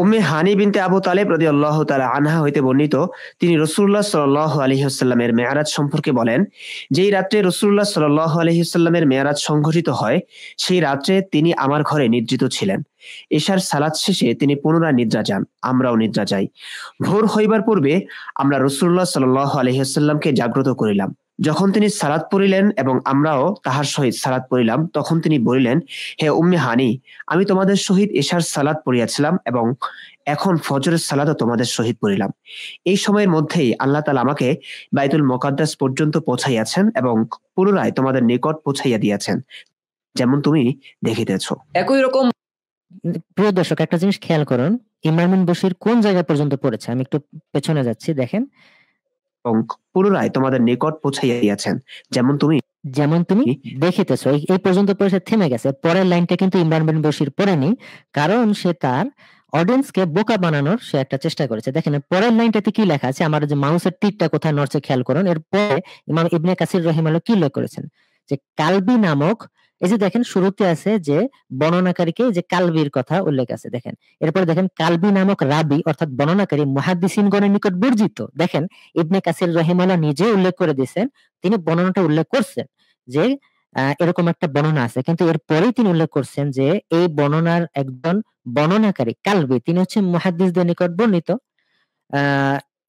উম্মে হানি বিনতে আবু তালেব রাদিয়াল্লাহু তাআলা আনহা হইতে বর্ণিত, তিনি রাসূলুল্লাহ সাল্লাল্লাহু আলাইহি ওয়াসাল্লামের মেরাজ সম্পর্কে বলেন, যেই রাত্রে রাসূলুল্লাহ সাল্লাল্লাহু আলাইহি ওয়াসাল্লামের মেরাজ সংঘটিত হয়, সেই রাত্রে তিনি আমার ঘরে নিদ্রিত ছিলেন। এশার সালাত শেষে তিনি পুনরায় নিদ্রা যান, আমরাও নিদ্রা যাই। ভোর হইবার পূর্বে আমরা রাসূলুল্লাহ সাল্লাল্লাহু আলাইহি ওয়াসাল্লামকে জাগ্রত করিলাম। যখন তিনি সালাত পড়িলেন এবং আমরাও তাহার সহিত সালাত পড়িলাম, তখন তিনি বলিলেন, হে উম্মে হানি, আমি তোমাদের সহিত এশার সালাত পড়িয়াছিলাম এবং এখন ফজরের সালাতও তোমাদের সহিত পড়িলাম। এই সময়ের মধ্যেই আল্লাহ তাআলা আমাকে বাইতুল মুকাদ্দাস পর্যন্ত পৌঁছাইয়াছেন এবং পুনরায় তোমাদের নিকট পৌঁছাইয়া দিয়াছেন, যেমন তুমি দেখিতেছ। একই রকম প্রিয় দর্শক, একটা জিনিস খেয়াল করুন, ইমরান বিন বশির কোন জায়গা পর্যন্ত পড়েছে। আমি একটু পেছনে যাচ্ছি, দেখেন। এবং পুনরায় তোমাদের নিকট পৌঁছাইয়া দিয়াছেন, যেমন তুমি দেখিতেছ। এই পর্যন্ত পড়েছে, থেমে গেছে। পরের লাইনটা কিন্তু ইমরান বিন বশির পড়েনি, কারণ সে তার অডিয়েন্সকে বোকা বানানোর সে একটা চেষ্টা করেছে। দেখেন পরের লাইনটাতে কি লেখা আছে, আমার যে মাউসের তীরটা কোথায় নড়ছে খেয়াল করুন। এরপরে ইমাম ইবনে কাসির রাহিমাহুল্লাহ কি উল্লেখ করেছেন, যে কালবি নামক, এই যে দেখেন শুরুতে আছে যে বর্ণনাকারীকে যে কালবির কথা উল্লেখ আছে, দেখেন। এরপরে দেখেন কালবি নামক রাবি অর্থাৎ বর্ণনাকারী মুহাদ্দিসিনগণের নিকট বর্জিত। দেখেন ইবনে কাসির রাহিমাহুল্লাহ নিজে উল্লেখ করে দিয়েছেন, তিনি বর্ণনাটা উল্লেখ করছেন যে এরকম একটা বর্ণনা আছে, কিন্তু এরপরেই তিনি উল্লেখ করছেন যে এই বর্ণনার একজন বর্ণনাকারী কালবি, তিনি হচ্ছে মুহাদ্দিসদের নিকট বর্ণিত।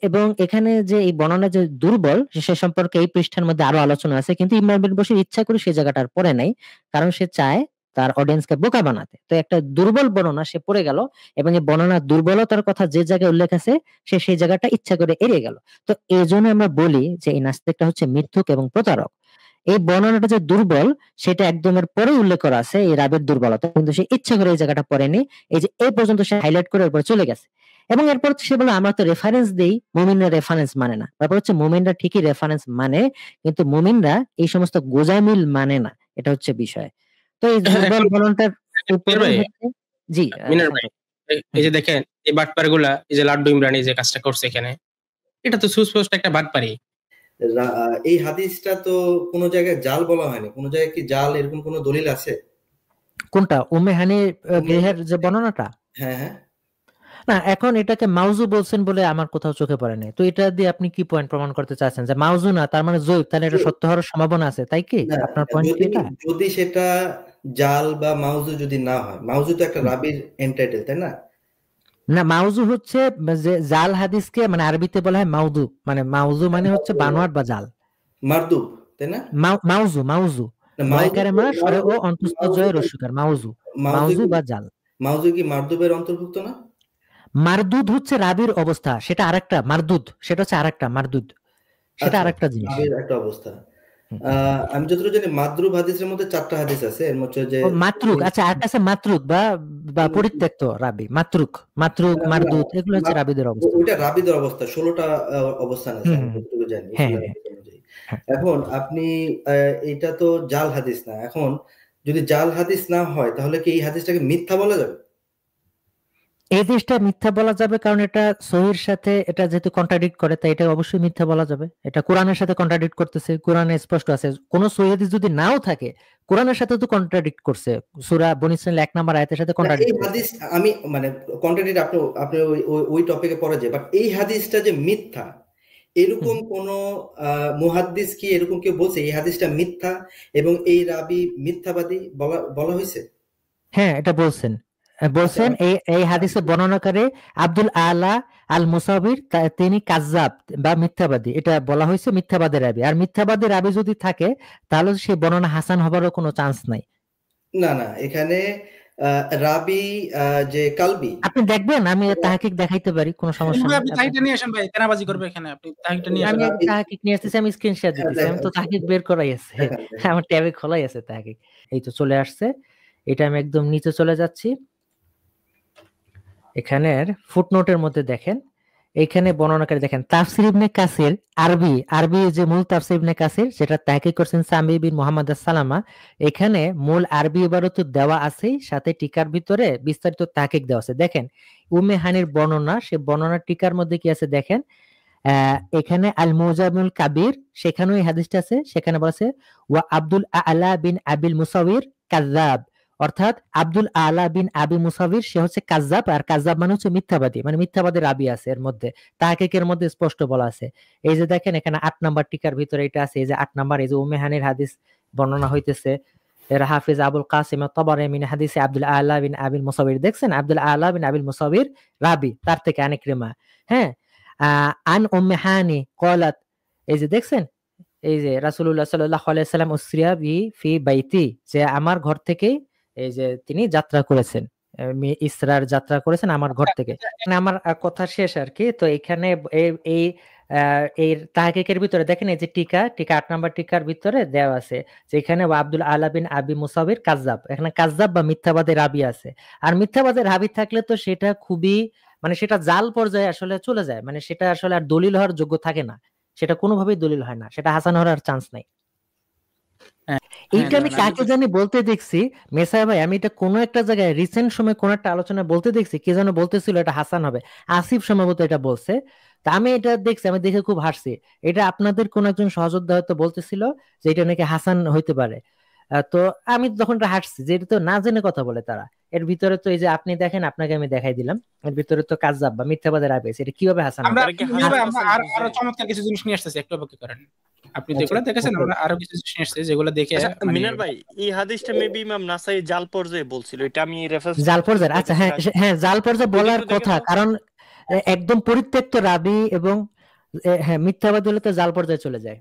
এবং এখানে যে এই বর্ণনা যে দুর্বল, সে সম্পর্কে এই পৃষ্ঠার মধ্যে আরো আলোচনা আছে, কিন্তু ইমরান বিন বশির ইচ্ছা করে সেই জায়গাটার পড়ে নাই, কারণ সে চায় তার অডিয়েন্সকে বোকা বানাতে। তো একটা দুর্বল বর্ণনা সে পড়ে গেল, এবং এই বর্ণনার দুর্বলতার কথা যে জায়গায় উল্লেখ আছে সে সেই জায়গাটা ইচ্ছা করে এড়িয়ে গেল। তো এই জন্য আমরা বলি যে এই নাস্তিকটা হচ্ছে মিথ্যুক এবং প্রতারক। এই বর্ণনাটা যে দুর্বল সেটা একদমের পরে উল্লেখ করা আছে, এই রাবের দুর্বলতা, কিন্তু সে ইচ্ছা করে এই জায়গাটা পড়েনি। এই যে এই পর্যন্ত সে হাইলাইট করে এরপর চলে গেছে, এবং এরপর সে বলে আমরা তো রেফারেন্স দেই, মুমিনরা রেফারেন্স মানে না। তারপর হচ্ছে মুমিনরা ঠিকই রেফারেন্স মানে, কিন্তু মুমিনরা এই সমস্ত গোজামিল মানে না, এটা হচ্ছে বিষয়। তো এই দুর্বল বর্ণনাটার উপরে জি এই যে দেখেন এই বাটপারগুলা, এই যে লাড্ডু ইমরান এই যে কাজটা করছে এখানে, এটা তো সুস্পষ্ট একটা বাটপারি। এই হাদিসটা তো কোনো জায়গায় জাল বলা হয়নি, কোনো জায়গায় কি জাল এরকম কোনো দলিল আছে? কোনটা? উম্মে হানি গৃহের যে বর্ণনাটা? হ্যাঁ হ্যাঁ, না, এখন এটাকে মাউজু বলছেন বলে আমার কোথাও চোখে পড়েনি। তো এটা দিয়ে আপনি কি পয়েন্ট প্রমাণ করতে চাচ্ছেন, যে মাউজু না তার মানে জয়ীফ, তাহলে এটা সত্য হওয়ার সম্ভাবনা আছে, তাই কি আপনার পয়েন্ট কি এটা? যদি সেটা জাল বা মাউজু যদি না হয়, মাউজু তো একটা রাবির এন্টাইটেল, তাই না? না, মাউজু হচ্ছে যে জাল হাদিসকে মানে আরবিতে বলা হয় মাউদু, মানে মাউজু মানে হচ্ছে বানোয়াট বা জাল। মারদুব, তাই না? মাউজু ময়কারে মা সরে ও অন্তস্থ জয় রস্যকার, মাউজু বা জাল। মাউজু কি মারদুবের অন্তর্ভুক্ত না? মারদুদ হচ্ছে রাবির অবস্থা, সেটা আরেকটা। মারদুদ সেটা হচ্ছে আরেকটা, মারদুদ সেটা আরেকটা জিনিস, রাবির একটা অবস্থা। আমি যতটুকু জানি মাদরুব হাদিসের মধ্যে 4টা হাদিস আছে, এর মধ্যে যে মাতরুক, আচ্ছা আর কাছে মাতরুক বা পরিত্যক্ত রাবি, মাতরুক মারদুদ, এগুলো হচ্ছে রাবিদের অবস্থা। ওটা রাবিদের অবস্থা, 16টা অবস্থান আছে আমি যতটুকু জানি। এখন আপনি এটা তো জাল হাদিস না, এখন যদি জাল হাদিস না হয় তাহলে কি এই হাদিসটাকে মিথ্যা বলা যাবে? এই জিনিসটা মিথ্যা বলা যাবে, কারণ এটা সহির সাথে এটা যেহেতু কন্ট্রাডিক্ট করে, তাই এটা অবশ্যই মিথ্যা বলা যাবে। এটা কোরআনের সাথে কন্ট্রাডিক্ট করতেছে, কোরআনে স্পষ্ট আছে। কোন সহিহ হাদিস যদি নাও থাকে, কোরআনের সাথে তো কন্ট্রাডিক্ট করছে, সূরা বনী ইসরাঈল 1 নম্বর আয়াতের সাথে কন্ট্রাডিক্ট করছে। এই হাদিস আমি মানে কন্ট্রাডিক্ট আপনি ওই টপিকে পড়ে যায়, বাট এই হাদিসটা যে মিথ্যা, এরকম কোন মুহাদ্দিস কি এরকম কেউ বলছে এই হাদিসটা মিথ্যা এবং এই রাবি মিথ্যাবাদী বলা হয়েছে? হ্যাঁ, এটা বলছেন এই হাদিসের বর্ণনাকারী আব্দুল আলা আল মুসাবির, তিনি কাজ্জাব বা মিথ্যাবাদী, এটা বলা হয়েছে মিথ্যাবাদী রাবি। আর মিথ্যাবাদী রাবি যদি থাকে তাহলে সেই বর্ণনা হাসান হবারও কোনো চান্স নাই। না না, এখানে রাবি যে কালবি, আপনি দেখবেন, আমি তাহকিক দেখাইতে পারি, কোনো সমস্যা নেই। আপনি তাহকিকটা নিয়ে আসেন ভাই, তেনাবাজি করবে এখানে, আপনি তাহকিকটা নিয়ে আসেন। আমি তাহকিক নিয়ে আসতেছি, আমি স্ক্রিনশট দিতেছি, আমি তো তাহকিক বের করাই আছে, আমার ট্যাবে খোলাই আছে তাহকিক। এই তো চলে আসছে, এটা আমি একদম নিচে চলে যাচ্ছি। এখানের ফুটনোটের মধ্যে দেখেন, এখানে বর্ণনাকারী দেখেন তাফসির ইবনে কাসির, আরবি যে মূল তাফসির ইবনে কাসির, সেটা তাহকিক করছেন সামি বিন মুহাম্মদ আস-সালামা। এখানে মূল আরবি ইবারত দেওয়া আছে, সাথে টিকার ভিতরে বিস্তারিত তাহকিক দেওয়া আছে। দেখেন উম্মে হানির বর্ণনা, সে বর্ণনার টিকার মধ্যে কি আছে দেখেন, এখানে আল মুজামুল কাবির, সেখানেও এই হাদিসটা আছে। সেখানে বলেছে ওয়া আব্দুল আলা বিন আবিল মুসাউইর কাযযাব, অর্থাৎ আব্দুল আলা বিন আবি মুসাবির সে হচ্ছে কাজ্জাব, আর কাজ্জাব মানে হচ্ছে মিথ্যাবাদী, মানে মিথ্যাবাদী রাবি আছে এর মধ্যে, তাহকিকের মধ্যে স্পষ্ট বলা আছে। এই যে দেখেন এখানে 8 নাম্বার টিকার ভিতরে এটা আছে, এই যে 8 নাম্বার, এই যে উম্মে হানির হাদিস বর্ণনা হইতেছে, এর হাফিজ আবুল কাসিম তাবারি মিন হাদিসে আব্দুল আলা বিন আবিল মুসাবির, দেখছেন আব্দুল আলা বিন আবিল মুসাবির রাবি, তার থেকে আনিক্রিমা। হ্যাঁ, আন উম্মে হানি ক্বালাত, এই যে দেখছেন, এই যে রাসূলুল্লাহ সাল্লাল্লাহু আলাইহি ওয়াসাল্লাম উসরিয়া বি ফি বাইতি, যে আমার ঘর থেকে এই যে তিনি যাত্রা করেছেন, ইসরার যাত্রা করেছেন আমার ঘর থেকে। মানে আমার কথা শেষ আর কি। তো এখানে এই এই তাহকিকের ভিতরে দেখেন এই যে টিকা 8 নাম্বার টিকার ভিতরে দেওয়া আছে যে এখানে আব্দুল আলা বিন আবি মুসাবির কাজ্জাব, এখানে কাজ্জাব বা মিথ্যাবাদী রাবি আছে। আর মিথ্যাবাদী রাবি থাকলে তো সেটা খুবই, মানে সেটা জাল পর্যায়ে আসলে চলে যায়, মানে সেটা আসলে আর দলিল হওয়ার যোগ্য থাকে না, সেটা কোনোভাবেই দলিল হয় না, সেটা হাসান হওয়ার চান্স নাই। এইটা আমি কাকে জানি বলতে দেখছি, মেসায় ভাই, আমি এটা কোনো একটা জায়গায় রিসেন্ট সময় কোন একটা আলোচনা বলতে দেখছি, কে যেন বলতেছিল এটা হাসান হবে, আসিফ সম্ভবত এটা বলছে। তা আমি এটা দেখছি, আমি দেখে খুব হাসছি। এটা আপনাদের কোন একজন সহযোদ্ধা হয়তো বলতেছিল যে এটা নাকি হাসান হইতে পারে। তো আমি তখন এটা হাসছি যে এটা তো না জেনে কথা বলে তারা। এর ভিতরে তো এই যে আপনি দেখেন, আপনাকে আমি দেখাই দিলাম, এর ভিতরে তো কাজ্জাব বা মিথ্যাবাদের আবেশ, এটা কিভাবে হাসান হবে? আমরা আরো চমৎকার কিছু জিনিস নিয়ে আসতেছি, একটু অপেক্ষা করেন। আপনি যেগুলো দেখেছেন আমরা আরো কিছু জিনিস নিয়ে আসতেছি যেগুলো দেখে মিনার ভাই এই হাদিসটা মেবি ইমাম নাসাই জাল পর্যায়ে বলছিল, এটা আমি রেফারেন্স জাল পর্যায়ে, আচ্ছা হ্যাঁ হ্যাঁ জাল পর্যায়ে বলার কথা, কারণ একদম পরিত্যক্ত রাবি এবং হ্যাঁ মিথ্যাবাদী হলে তো জাল পর্যায়ে চলে যায়।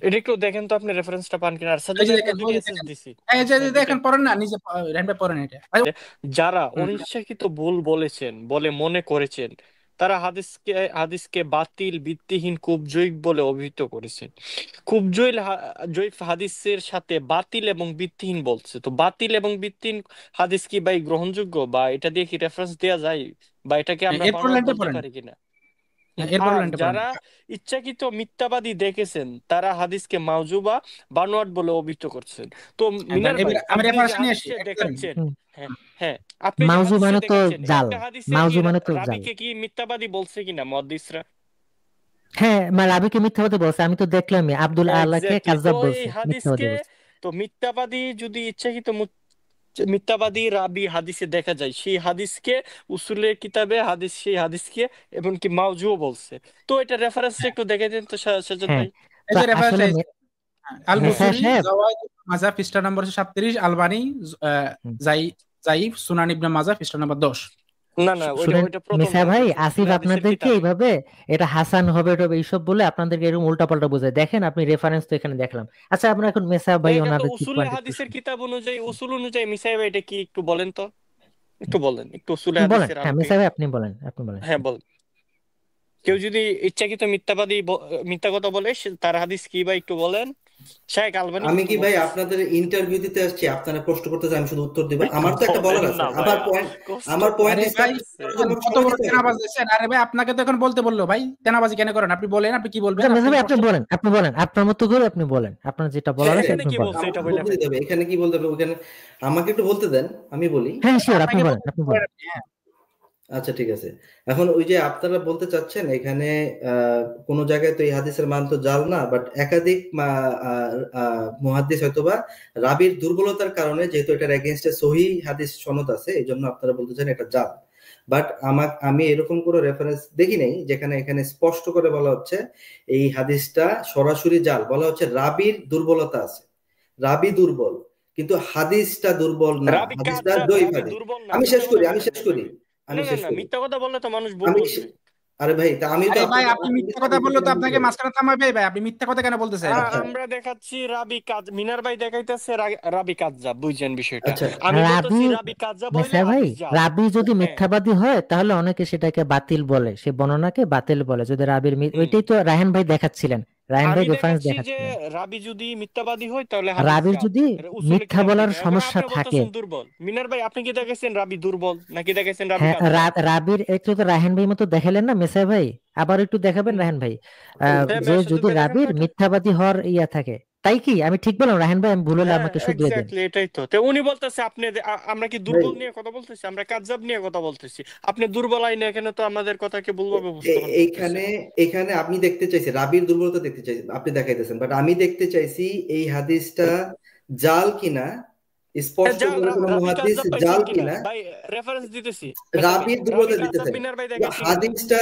এটা একটু দেখেন তো আপনি রেফারেন্সটা পান কিনা। আর সাথে এই যে দেখেন পড়েন না, নিজে রেন্ডে পড়েন। এটা যারা অনিচ্ছাকৃত ভুল বলেছেন বলে মনে করেছেন তারা হাদিসকে বাতিল, ভিত্তিহীন, কুবজয়ী বলে অভিহিত করেছেন। কুবজয়ী হাদিসের সাথে বাতিল এবং ভিত্তিহীন বলছে, তো বাতিল এবং ভিত্তিহীন হাদিস কি ভাই গ্রহণযোগ্য, বা এটা দিয়ে কি রেফারেন্স দেওয়া যায়, বা এটাকে আমরা বলতে পারি কিনা? যারা ইচ্ছাকৃত মিথ্যাবাদী দেখেছেন তারা হাদিসকে মাউজুবা, বানোয়াট বলে অভিহিত করছেন। তো মিনার ভাই দেখাচ্ছেন, হ্যাঁ আপনি মাউজু মানে তো জাল, মাউজু মানে তো জাল। রাবিকে কি মিথ্যাবাদী বলছে কিনা মুহাদ্দিসরা? হ্যাঁ, রাবিকে মিথ্যাবাদী বলছে, আমি তো দেখলামই আব্দুল আলাকে কাজ্জাব বলছে, মিথ্যাবাদী বলছে। তো মিথ্যাবাদী যদি ইচ্ছাকৃত মিথ্যাবাদী রাবি হাদিসে দেখা যায়, সেই হাদিসকে উসুলের কিতাবে সেই হাদিসকে এমনকি মাউজুও বলছে। তো এটা রেফারেন্স একটু দেখে দিন তো সাজ্জাদ ভাই। এই যে রেফারেন্স আল বুখারী যাওয়াদ মাযহাব পৃষ্ঠা নম্বর 37, আলবানী যায়িফ সুনান ইবনে মাজাহ পৃষ্ঠা নম্বর 10। না ওইটা প্রথম মিসা ভাই, আসিফ আপনাদেরকে এইভাবে এটা হাসান হবে এটা এইসব বলে আপনাদেরকে এরকম উল্টাপাল্টা বোঝায়। দেখেন আপনি রেফারেন্স তো এখানে দেখলাম। আচ্ছা আমরা এখন মিসা ভাই ওনাদের উসুল হাদিসের কিতাব অনুযায়ী, উসুল অনুযায়ী মিসা ভাই এটা কি একটু বলেন তো, একটু বলেন, একটু উসুল হাদিসের। হ্যাঁ মিসা ভাই আপনি বলেন। হ্যাঁ বলেন। কেউ যদি ইচ্ছাকৃত মিথ্যা কথা বলে তার হাদিস কি ভাই একটু বলেন। শেখ আলবানী, আমি কি ভাই আপনাদের ইন্টারভিউ দিতে আসছি, আপনারা প্রশ্ন করতেছে আমি শুধু উত্তর দিব? আমার তো একটা বলার আছে, আমার পয়েন্ট কত বড় তেনাবাজ দেখছেন। আরে ভাই আপনাকে তো এখন বলতে বললো, ভাই তেনাবাজি কেন করেন? আপনি বলেন, আপনি কি বলবেন? আপনি বলেন আপনার মতো করে, আপনি বলেন আপনার যেটা বলার আছে আপনি বলেন। এখানে কি বলতে হবে, ওখানে আমাকে একটু বলতে দেন, আমি বলি। হ্যাঁ শিওর, আপনি বলেন। আচ্ছা ঠিক আছে। এখন ওই যে আপনারা বলতে চাচ্ছেন এখানে কোন জায়গায় তো এই হাদিসের মান তো জাল না, বাট একাধিক মুহাদ্দিস হয়তোবা রাবির দুর্বলতার কারণে, যেহেতু এটার এগেইনস্টে সহিহ হাদিস সনদ আছে, এই জন্য আপনারা বলতে চান এটা জাল। বাট আমি এরকম কোনো রেফারেন্স দেখি নাই যেখানে এখানে স্পষ্ট করে বলা হচ্ছে এই হাদিসটা সরাসরি জাল। বলা হচ্ছে রাবির দুর্বলতা আছে, রাবি দুর্বল, কিন্তু হাদিসটা দুর্বল না, হাদিসটা দইফ হাদিস। আমি শেষ করি। মিথ্যা কথা বললে তো মানুষ বলবে। আরে ভাই তা আমি তো ভাই আপনি মিথ্যা কথা বললে তো আপনাকে মাঝখানে থামাবে। ভাই আপনি মিথ্যা কথা কেন বলতেছেন? আমরা দেখাচ্ছি রাবি মিনার ভাই দেখাইতেছে রাবি কাজ্জাব, বুঝছেন বিষয়টা? আমি বলতেছি রাবি কাজ্জাব হইলে ভাই রাবি যদি মিথ্যাবাদী হয় তাহলে অনেকে সেটাকে বাতিল বলে, সে বর্ণনাকে বাতিল বলে। যদি রাবির ওইটাই তো রায়হান ভাই দেখাচ্ছিলেন, রায়হান ভাই রেফারেন্স দেখাচ্ছিলেন। রাবি যদি মিথ্যাবাদী হয় তাহলে রাবির যদি মিথ্যা বলার সমস্যা থাকে। দুর্বল। মিনার ভাই আপনি কি দেখেছেন রাবি দুর্বল নাকি দেখেছেন রাবি? রাবির একটু তো রায়হান ভাই মতো দেখালেন না মেসা ভাই, আবার একটু দেখাবেন রায়হান ভাই, যে যদি রাবির মিথ্যাবাদী হওয়ার ইয়া থাকে। তাই কি আমি ঠিক বললাম রায়হান ভাই? আমি ভুল হলে আমাকে শুধরে দেন। এটাই তো উনি বলতেছে, আপনি আমরা কি দুর্বল নিয়ে কথা বলতেছি? আমরা কাজ্জাব নিয়ে কথা বলতেছি। আপনি দুর্বল আইনে এখানে তো আমাদের কথা কি বলবো? এখানে আপনি দেখতে চাইছেন রাবির দুর্বলতা দেখতে চাইছেন, আপনি দেখাইতেছেন, বাট আমি দেখতে চাইছি এই হাদিসটা জাল কিনা স্পষ্ট জাল করে কোনো রাবি মুহাদ্দিস কাযযাব জাল পাইছেন কিনা কিনা, ভাই, রেফারেন্স দিতেছি মেসা ভাই, রাবির রাবি দুর্বলতা কাযযাব দিতেছেন, মিনার ভাই দেখাইছে কিনা? হাদিসটা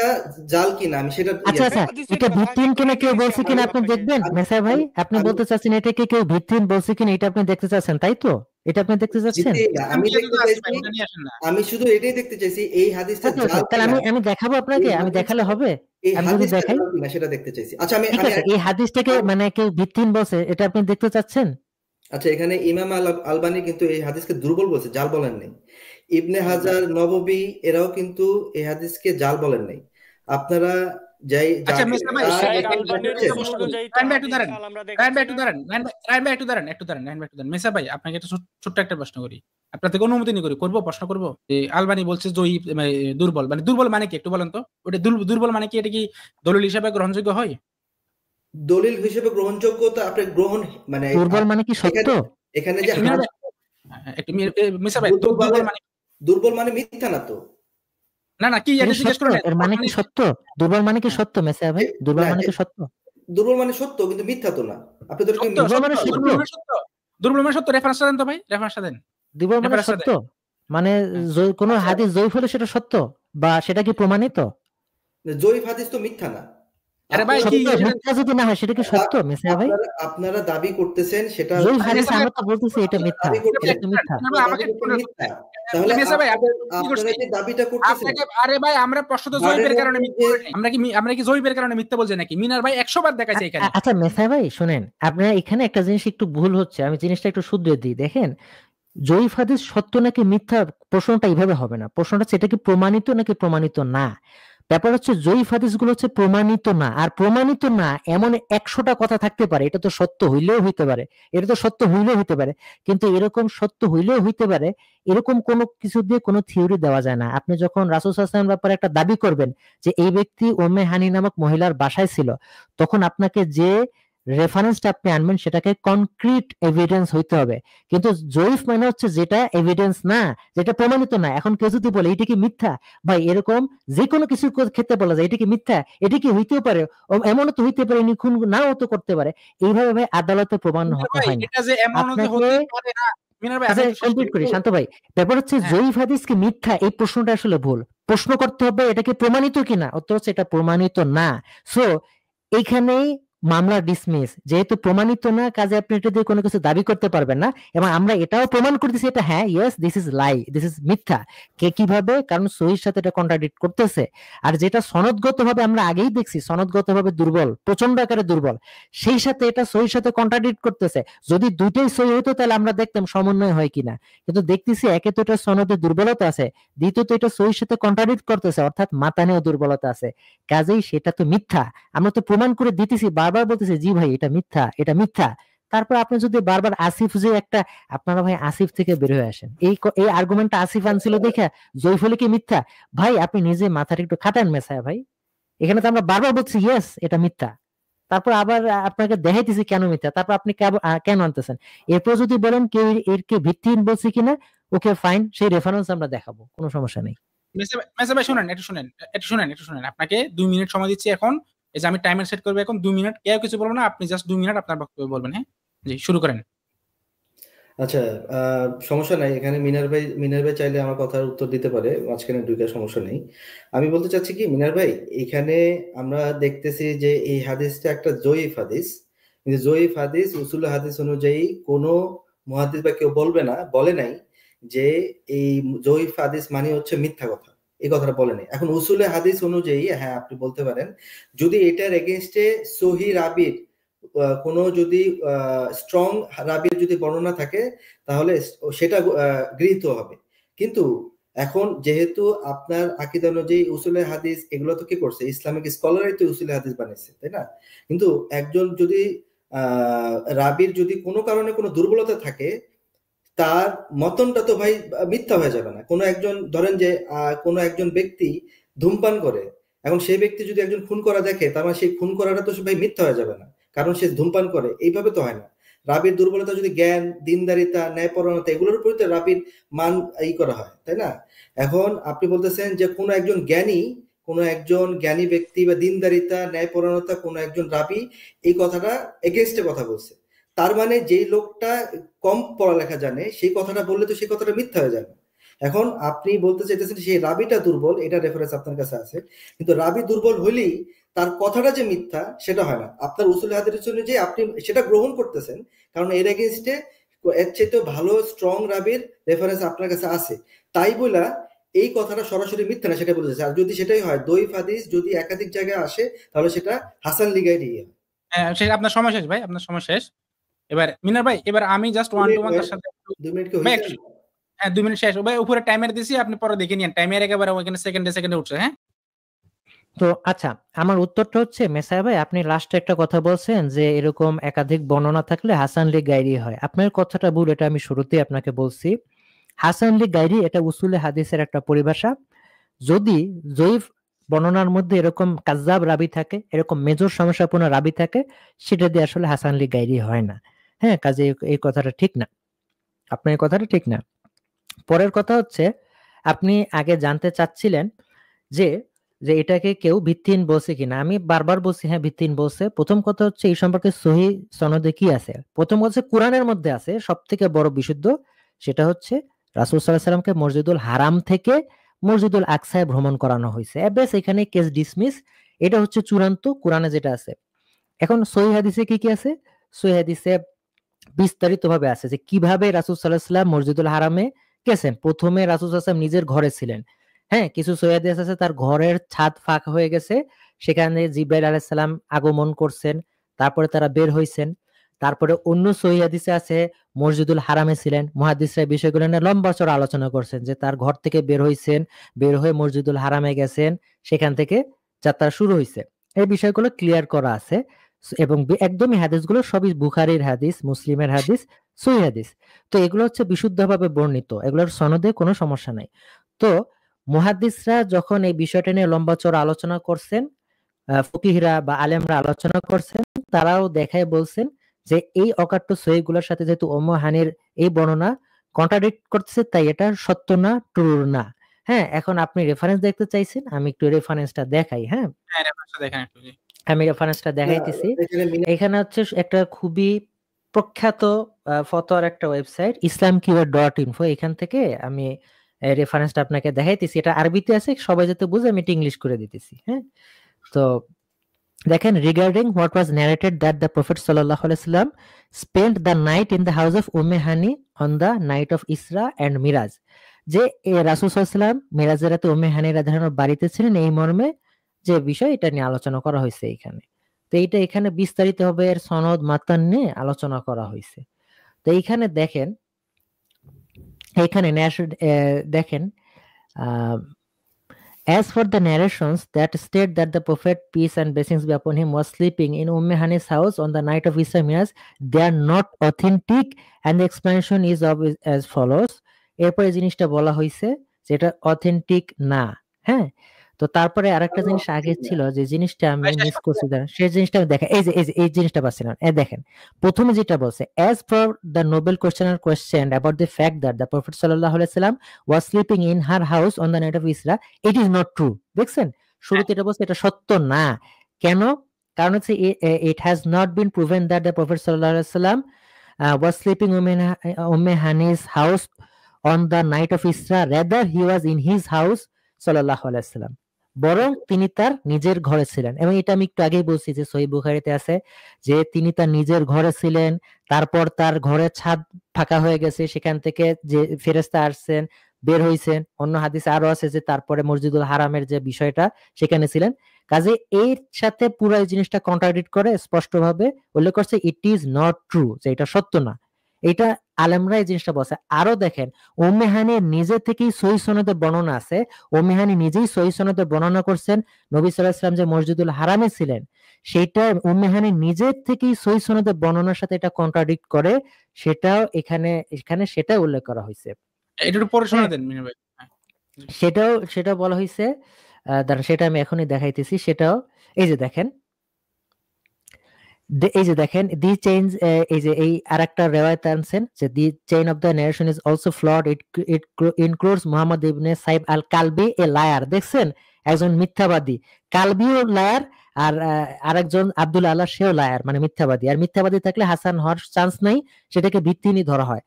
জাল কিনা আমি সেটা আচ্ছা আচ্ছা, হাদিস এটা এটা ভিত্তিহীন ভাগে কিনা করে কেউ দিয়েছি বলছে কিনা আমরা আপনি আপনাকে। দেখবেন আমি মেসা ভাই, আপনি আমি বলতে চাচ্ছেন এটাকে কেউ ভিত্তিহীন বলছে কিনা এটা আপনি দেখতে চাচ্ছেন, তাই তো? এটা আপনি দেখতে চাচ্ছেন? জিতে না, আমি নিয়ে দেখতে তো আসি ভাই, চাইছি, ওটা নিয়ে আসেন না। আমি শুধু এটাই দেখতে চাইছি এই হাদিসটা ওকে ওকে, জাল তাহলে কিনা, আমি দেখাবো আপনাকে, আমি দেখালে হবে? এই আমি যদি হাদিসটা দেখাই, জাল কিনা সেটা দেখতে চাইছি। আচ্ছা আমি ঠিক আমি আছে, এই হাদিসটাকে মানে কেউ ভিত্তিহীন বলছে এটা আপনি দেখতে চাচ্ছেন? আচ্ছা এখানে ইমাম আলবানী কিন্তু এই হাদিসকে দুর্বল বলছে, জাল বলেন নাই। ইবনে হাজার, নববী এরাও কিন্তু এই হাদিসকে জাল বলেন নাই। আপনারা যাই আচ্ছা মেসা ভাই, শাইখ এখানে আলবানীর দেখাচ্ছে, উসুল অনুযায়ী তো রায়হান ভাই একটু হাদিস দাঁড়ান, জাল আমরা রায়হান ভাই দেখাচ্ছি একটু না। দাঁড়ান, রায়হান ভাই একটু দাঁড়ান, রায়হান ভাই একটু দাঁড়ান। মেসা ভাই আপনাকে একটা ছোট্ট একটা প্রশ্ন করি, আপনার থেকে অনুমতি নিয়ে করবো, প্রশ্ন করবো। যে আলবানী বলছে জয়ী মানে দুর্বল, মানে দুর্বল মানে কি একটু বলেন তো? ওটা দুর্বল মানে কি? এটা কি দলিল হিসাবে গ্রহণযোগ্য হয়? দলিল হিসেবে গ্রহণযোগ্যতা আপনি গ্রহণ মানে দুর্বল মানে কি সত্য? এখানে এখানে যে একটু একটু মেসা ভাই, দুর্বল মানে দুর্বল মানে মিথ্যা না তো? না কি এটা জিজ্ঞেস সত্য, করেন? এর মানে কি সত্য? দুর্বল মানে কি সত্য মেসা ভাই? দুর্বল না, মানে কি সত্য? দুর্বল মানে সত্য কিন্তু মিথ্যা তো না। আপনি তো এটাকে দুর্বল মানে সত্য। দুর্বল মানে সত্য, রেফারেন্সটা দেন তো ভাই, রেফারেন্সটা দেন। দুর্বল মানে সত্য, মানে কোনো হাদিস জয়ীফ হলে সেটা সত্য বা সেটা কি প্রমাণিত? জয়ীফ হাদিস তো মিথ্যা না। আরে ভাই কি মিথ্যা যদি না হয় সেটা কি সত্য মেসা ভাই? আপনারা দাবি করতেছেন সেটা জয়ীফ হাদিস আমরা তো বলতেছি এটা মিথ্যা, দাবি করতেছেন, এটা মিথ্যা। মিথ্যা। তাহলে মেসা ভাই আপনারা যে দাবিটা করতেছেন, আরে ভাই আমরা প্রশ্ন তো জয়ীফের কারণে মিথ্যা বলি নাই। আমরা কি জয়ীফের কারণে মিথ্যা বলছি নাকি? মিনার ভাই 100 বার দেখাইছে এখানে। আচ্ছা মেসা ভাই শুনেন, আপনার এখানে একটা জিনিস একটু ভুল হচ্ছে, আমি জিনিসটা একটু শুধরে দিই। দেখেন, জয়ীফ হাদিস সত্য নাকি মিথ্যা প্রশ্নটা এইভাবে হবে না, প্রশ্নটা হচ্ছে এটা কি প্রমাণিত নাকি প্রমাণিত না। ব্যাপার হচ্ছে জয়ীফ হাদিস গুলো হচ্ছে প্রমাণিত না, আর প্রমাণিত না এমন 100টা কথা থাকতে পারে, এটা তো সত্য হইলেও হইতে পারে, এটা তো সত্য হইলেও হইতে পারে, কিন্তু এরকম সত্য হইলেও হইতে পারে এরকম কোনো কিছু দিয়ে কোনো থিওরি দেওয়া যায় না। আপনি যখন রাসূল সাল্লাল্লাহু আলাইহি ওয়াসাল্লামের ব্যাপারে একটা দাবি করবেন যে এই ব্যক্তি উম্মে হানি নামক মহিলার বাসায় ছিল, তখন আপনাকে যে রেফারেন্সটা আপনি আনবেন সেটাকে কনক্রিট এভিডেন্স হইতে হবে। কিন্তু জয়ীফ মানে হচ্ছে যেটা এভিডেন্স না, যেটা প্রমাণিত না। এখন কেউ যদি বলে এটা কি মিথ্যা, ভাই এরকম যে কোনো কিছুর ক্ষেত্রে বলা যায় এটা কি মিথ্যা, এটা কি হইতেও পারে, এমনও তো হইতে পারে খুন নাও তো করতে পারে, এইভাবে ভাই আদালতে প্রমাণ হয় না। এটা যে এমনও যে হতে পারে না, মিনার ভাই কমপ্লিট করি শান্ত ভাই। ব্যাপার হচ্ছে জয়ীফ হাদিস কি মিথ্যা, এই প্রশ্নটা আসলে ভুল। প্রশ্ন করতে হবে এটা কি প্রমাণিত কিনা, উত্তর হচ্ছে এটা প্রমাণিত না। সো এইখানেই মামলা ডিসমিস, যেহেতু প্রমাণিত না কাজে আপনি এটা দিয়ে কোনো কিছু দাবি করতে পারবেন না, এবং আমরা এটাও প্রমাণ করতেছি এটা হ্যাঁ yes this is lie, this is মিথ্যা। কিভাবে? কারণ সহির সাথে এটা কন্ট্রাডিক্ট করতেছে। আর যেটা সনদগতভাবে আমরা আগেই দেখছি সনদগতভাবে দুর্বল, প্রচন্ড আকারে দুর্বল, সেই সাথে এটা সহির সাথে কন্ট্রাডিক্ট করতেছে। যদি দুইটাই সহি হতো তাহলে আমরা দেখতাম সমন্বয় হয় কিনা, কিন্তু দেখতেছি একে তো এটা সনদে দুর্বলতা আছে, দ্বিতীয়ত এটা সহির সাথে কন্ট্রাডিক্ট করতেছে, অর্থাৎ মাতানেও দুর্বলতা আছে, কাজেই সেটা তো মিথ্যা। আমরা তো প্রমাণ করে দিতেছি, বারবার বলতেছি জি ভাই এটা মিথ্যা, এটা মিথ্যা। তারপর আপনি যদি বারবার আসিফ যে একটা, আপনারা ভাই আসিফ থেকে বের হয়ে আসেন, এই আর্গুমেন্টটা আসিফ আনছিল দেখে জয়ীফ হলে কি মিথ্যা? ভাই আপনি নিজে মাথাটা একটু খাটান মেসায়া ভাই, এখানে তো আমরা বারবার বলছি ইয়েস এটা মিথ্যা, তারপর আবার আপনাকে দেখাইতেছি কেন মিথ্যা, তারপর আপনি কেন আনতেছেন। এরপর যদি বলেন কেউ এর কে ভিত্তিহীন বলছি কিনা, ওকে ফাইন, সেই রেফারেন্স আমরা দেখাবো, কোনো সমস্যা নেই। মেসা ভাই শুনেন, একটু শুনেন, আপনাকে 2 মিনিট সময় দিচ্ছি এখন। এই যে আমি টাইমার সেট করব এখন 2 মিনিট, কেউ কিছু বলবো না, আপনি জাস্ট 2 মিনিট আপনার বক্তব্য বলবেন। হ্যাঁ জি, শুরু করেন। আচ্ছা সমস্যা নাই, এখানে মিনার ভাই চাইলে আমার কথার উত্তর দিতে পারে, মাঝখানে ঢুকে সমস্যা নেই। আমি বলতে চাচ্ছি কি মিনার ভাই, এখানে আমরা দেখতেছি যে এই হাদিসটা একটা জয়ীফ হাদিস, কিন্তু জয়ীফ হাদিস উসুল হাদিস অনুযায়ী কোনো মুহাদ্দিস বা কেউ বলে নাই যে এই জয়ীফ হাদিস মানে হচ্ছে মিথ্যা কথা, এই কথাটা বলে নাই। এখন উসুলে হাদিস অনুযায়ী হ্যাঁ আপনি বলতে পারেন, যদি এটার এগেইনস্টে সহি রাবির কোনো যদি স্ট্রং রাবির যদি বর্ণনা থাকে তাহলে সেটা গৃহীত হবে। কিন্তু এখন যেহেতু আপনার আকীদা অনুযায়ী উসুলে হাদিস এগুলো তো কি করছে, ইসলামিক স্কলারই তো উসুলে হাদিস বানিয়েছে, তাই না? কিন্তু একজন যদি রাবির যদি কোনো কারণে কোনো দুর্বলতা থাকে, তার মতনটা তো ভাই মিথ্যা হয়ে যাবে না। কোনো একজন ধরেন যে কোনো একজন ব্যক্তি ধূমপান করে, এখন সেই ব্যক্তি যদি একজন খুন করা দেখে, তার মানে সেই খুন করাটা তো ভাই মিথ্যা হয়ে যাবে না, কারণ সে ধূমপান করে, এইভাবে তো হয় না। রাবির দুর্বলতা যদি জ্ঞান, দিনদারিতা, ন্যায়পরায়ণতা এগুলোর উপরে রাবির মান করা হয়, তাই না? এখন আপনি বলতেছেন যে কোনো একজন জ্ঞানী ব্যক্তি বা দিনদারিতা, ন্যায়পরায়ণতা কোনো একজন রাবি এই কথাটা এগেইনস্টে কথা বলছে, তার মানে যেই লোকটা কম পড়ালেখা জানে সেই কথাটা বললে তো সেই কথাটা মিথ্যা হয়ে যাবে। এখন আপনি বলতে চাইতেছেন সেই রাবিটা দুর্বল, এটা রেফারেন্স আপনার কাছে আছে, কিন্তু রাবি দুর্বল হলেই তার কথাটা যে মিথ্যা সেটা হয় না। আপনার উসুল হাদিস অনুযায়ী আপনি সেটা গ্রহণ করতেছেন, কারণ এর এগেইনস্টে এর চাইতে ভালো স্ট্রং রাবির রেফারেন্স আপনার কাছে আছে, তাই বলা এই কথাটা সরাসরি মিথ্যা না সেটা বলেছে। আর যদি সেটাই হয়, দইফ হাদিস যদি একাধিক জায়গায় আসে তাহলে সেটা হাসান লিগাইরি। আপনার সময় শেষ ভাই, আপনার সময় শেষ। এবার মিনার ভাই, এবার আমি জাস্ট ওয়ান টু ওয়ান তার সাথে 2 মিনিট কি ভাই হয়েছে? হ্যাঁ 2 মিনিট শেষ ভাই, উপরে টাইমার দিছি, আপনি পরে দেখে নিন, টাইমার একেবারে ওখানে সেকেন্ডে উঠছে। হ্যাঁ, তো আচ্ছা, আমার উত্তরটা হচ্ছে মেসায়া ভাই, আপনি লাস্টে একটা কথা বলছেন যে এরকম একাধিক বর্ণনা থাকলে হাসান লি গায়রি হয়। আপনার কথাটা ভুল, এটা আমি শুরুতেই আপনাকে বলছি। হাসান লি গায়রি এটা উসুলে হাদিসের একটা পরিভাষা। যদি জয়ীফ বর্ণনার মধ্যে এরকম কাজ্জাব রাবি থাকে, এরকম মেজর সমস্যাপূর্ণ রাবি থাকে, সেটা দিয়ে আসলে হাসান লি গায়রি হয় না। হ্যাঁ, কাজে এই কথাটা ঠিক না, আপনার এই কথাটা ঠিক না। পরের কথা হচ্ছে, আপনি আগে জানতে চাচ্ছিলেন যে যে এটাকে কেউ ভিত্তিহীন বলছে কিনা। আমি বারবার বলছি হ্যাঁ ভিত্তিহীন বলছে। প্রথম কথা হচ্ছে এই সম্পর্কে সহিহ সনদে কি আছে? প্রথম হচ্ছে কোরআনের মধ্যে আছে সব থেকে বড় বিশুদ্ধ, সেটা হচ্ছে রাসূল সাল্লাল্লাহু আলাইহি সাল্লামকে মসজিদুল হারাম থেকে মসজিদুল আকসায় ভ্রমণ করানো হয়েছে। ব্যাস, এখানে কেস ডিসমিস। এটা হচ্ছে চূড়ান্ত কোরআনে যেটা আছে। এখন সহিহ হাদিসে কি কি আছে? সহিহ হাদিসে বিস্তারিতভাবে আছে যে কিভাবে রাসূল সাল্লাল্লাহু আলাইহি সাল্লাম মসজিদুল হারামে গেছেন। প্রথমে রাসূল সাল্লাল্লাহু আলাইহি সাল্লাম নিজের ঘরে ছিলেন। হ্যাঁ, কিছু সহিহ হাদিস আছে তার ঘরের ছাদ ফাঁকা হয়ে গেছে, সেখানে জিবরাইল আলাইহিস সালাম আগমন করছেন, তারপরে তারা বের হইছেন। তারপরে অন্য সহিহ হাদিসে আছে মসজিদুল হারামে ছিলেন। মুহাদ্দিসরা এই বিষয়গুলো নিয়ে লম্বা চড়া আলোচনা করছেন যে তার ঘর থেকে বের হইছেন, বের হয়ে মসজিদুল হারামে গেছেন, সেখান থেকে যাত্রা শুরু হইছে। এই বিষয়গুলো ক্লিয়ার করা আছে এবং একদমই হাদিসগুলো সবই বুখারীর হাদিস, মুসলিমের হাদিস, সহিহ হাদিস। তো এগুলো হচ্ছে বিশুদ্ধভাবে বর্ণিত, এগুলোর সনদে কোনো সমস্যা নাই। তো মুহাদ্দিসরা যখন এই বিষয়টা নিয়ে লম্বা চড়া আলোচনা করছেন, ফকিহরা বা আলেমরা আলোচনা করছেন, তারাও দেখায় বলছেন যে এই অকাট্য সহিহগুলোর সাথে যেহেতু উম্মু হানির এই বর্ণনা কন্ট্রাডিক্ট করতেছে, তাই এটা সত্য না, ট্রু না। হ্যাঁ, এখন আপনি রেফারেন্স দেখতে চাইছেন, আমি একটু রেফারেন্সটা দেখাই। হ্যাঁ, হ্যাঁ রেফারেন্সটা দেখেন একটু। আমি রেফারেন্সটা দেখাইতেছি। এখানে হচ্ছে একটা খুবই প্রখ্যাত ফতোয়ার একটা ওয়েবসাইট islamkeyword.info, এখান থেকে আমি রেফারেন্সটা আপনাকে দেখাইতেছি। এটা আরবিতে আছে, সবাই যাতে বুঝে আমি এটা ইংলিশ করে দিতেছি। হ্যাঁ, তো দেখেন, regarding what was narrated that the prophet সাল্লাল্লাহু আলাইহি ওয়াসাল্লাম spent the night in the house of Umm Hani on the night of Isra and Miraj, যে রাসূল সাল্লাল্লাহু আলাইহি ওয়াসাল্লাম মিরাজের রাতে উম্মে হানি রাদিয়াল্লাহু আনহার বাড়িতে ছিলেন, এই মর্মে যে বিষয় এটা নিয়ে আলোচনা করা হয়েছে এখানে। তো এইটা এখানে বিস্তারিতভাবে এর সনদ মাতান নিয়ে আলোচনা করা হয়েছে। তো এইখানে দেখেন, এখানে দেখেন, as for the narrations that state that the Prophet, peace and blessings be upon him, was sleeping in Hani's house on the night of Isra Miraj, they are not authentic, and the explanation is as follows. এরপরে জিনিসটা বলা হয়েছে যেটা authentic না। হ্যাঁ, তো তারপরে আরেকটা জিনিস আগে ছিল যে জিনিসটা আমি মিস করছি, সেই জিনিসটা দেখেন। এই জিনিসটা পাচ্ছিলাম। দেখেন, প্রথমে যেটা বলছে, as for the noble questioner questioned about the fact that the Prophet sallallahu alaihi wasallam was sleeping in her house on the night of Isra, it is not true. দেখছেন, শুরুতে এটা বলছে এটা সত্য না। কেন? কারণ হচ্ছে it has not been proven that the Prophet sallallahu alaihi wasallam was sleeping in Hani's house on the night of Isra, rather he was in his house sallallahu alaihi wasallam, বরং তিনি তার নিজের ঘরে ছিলেন। এবং এটা আমি একটু আগেই বলছি যে সহিহ বুখারীতে আছে যে তিনি তার নিজের ঘরে ছিলেন, তারপর তার ঘরের ছাদ ফাঁকা হয়ে গেছে, সেখান থেকে যে ফেরেশতা আসছেন, বের হইছেন। অন্য হাদিসে আরো আছে যে তারপরে মসজিদুল হারামের যে বিষয়টা সেখানে ছিলেন। কাজে এর সাথে পুরো এই জিনিসটা কন্ট্রাডিক্ট করে স্পষ্টভাবে উল্লেখ করছে ইট ইজ নট ট্রু, যে এটা সত্য না। এটা আলেমরা এই জিনিসটা বলছে। আরো দেখেন, উম্মে হানির নিজে থেকেই সহিহ সনদে বর্ণনা আছে, উম্মে হানি নিজেই সহিহ সনদে বর্ণনা করছেন নবী সাল্লাল্লাহু আলাইহি ওয়াসাল্লাম যে মসজিদুল হারামে ছিলেন, সেটা উম্মে হানি নিজের থেকেই সহিহ সনদে বর্ণনার সাথে এটা কন্ট্রাডিক্ট করে, সেটাও এখানে সেটা উল্লেখ করা হয়েছে। এটা একটু পরে শোনা দেন মিনা ভাই। সেটা বলা হয়েছে, দাঁড়ান সেটা আমি এখনই দেখাইতেছি। সেটাও এই যে দেখেন, দি চেঞ্জ, এই যে এই আরেকটা রিওয়ায়াত আনছেন যে the chain of the narration is also flawed, it includes Muhammad ibn Saib al Kalbi, a liar. দেখছেন, একজন মিথ্যাবাদী, কালবিও লায়ার, আর আরেকজন আব্দুল আল্লাহ সেও লায়ার, মানে মিথ্যাবাদী। আর মিথ্যাবাদী থাকলে হাসান হওয়ার চান্স নাই, সেটাকে ভিত্তিহীনই ধরা হয়।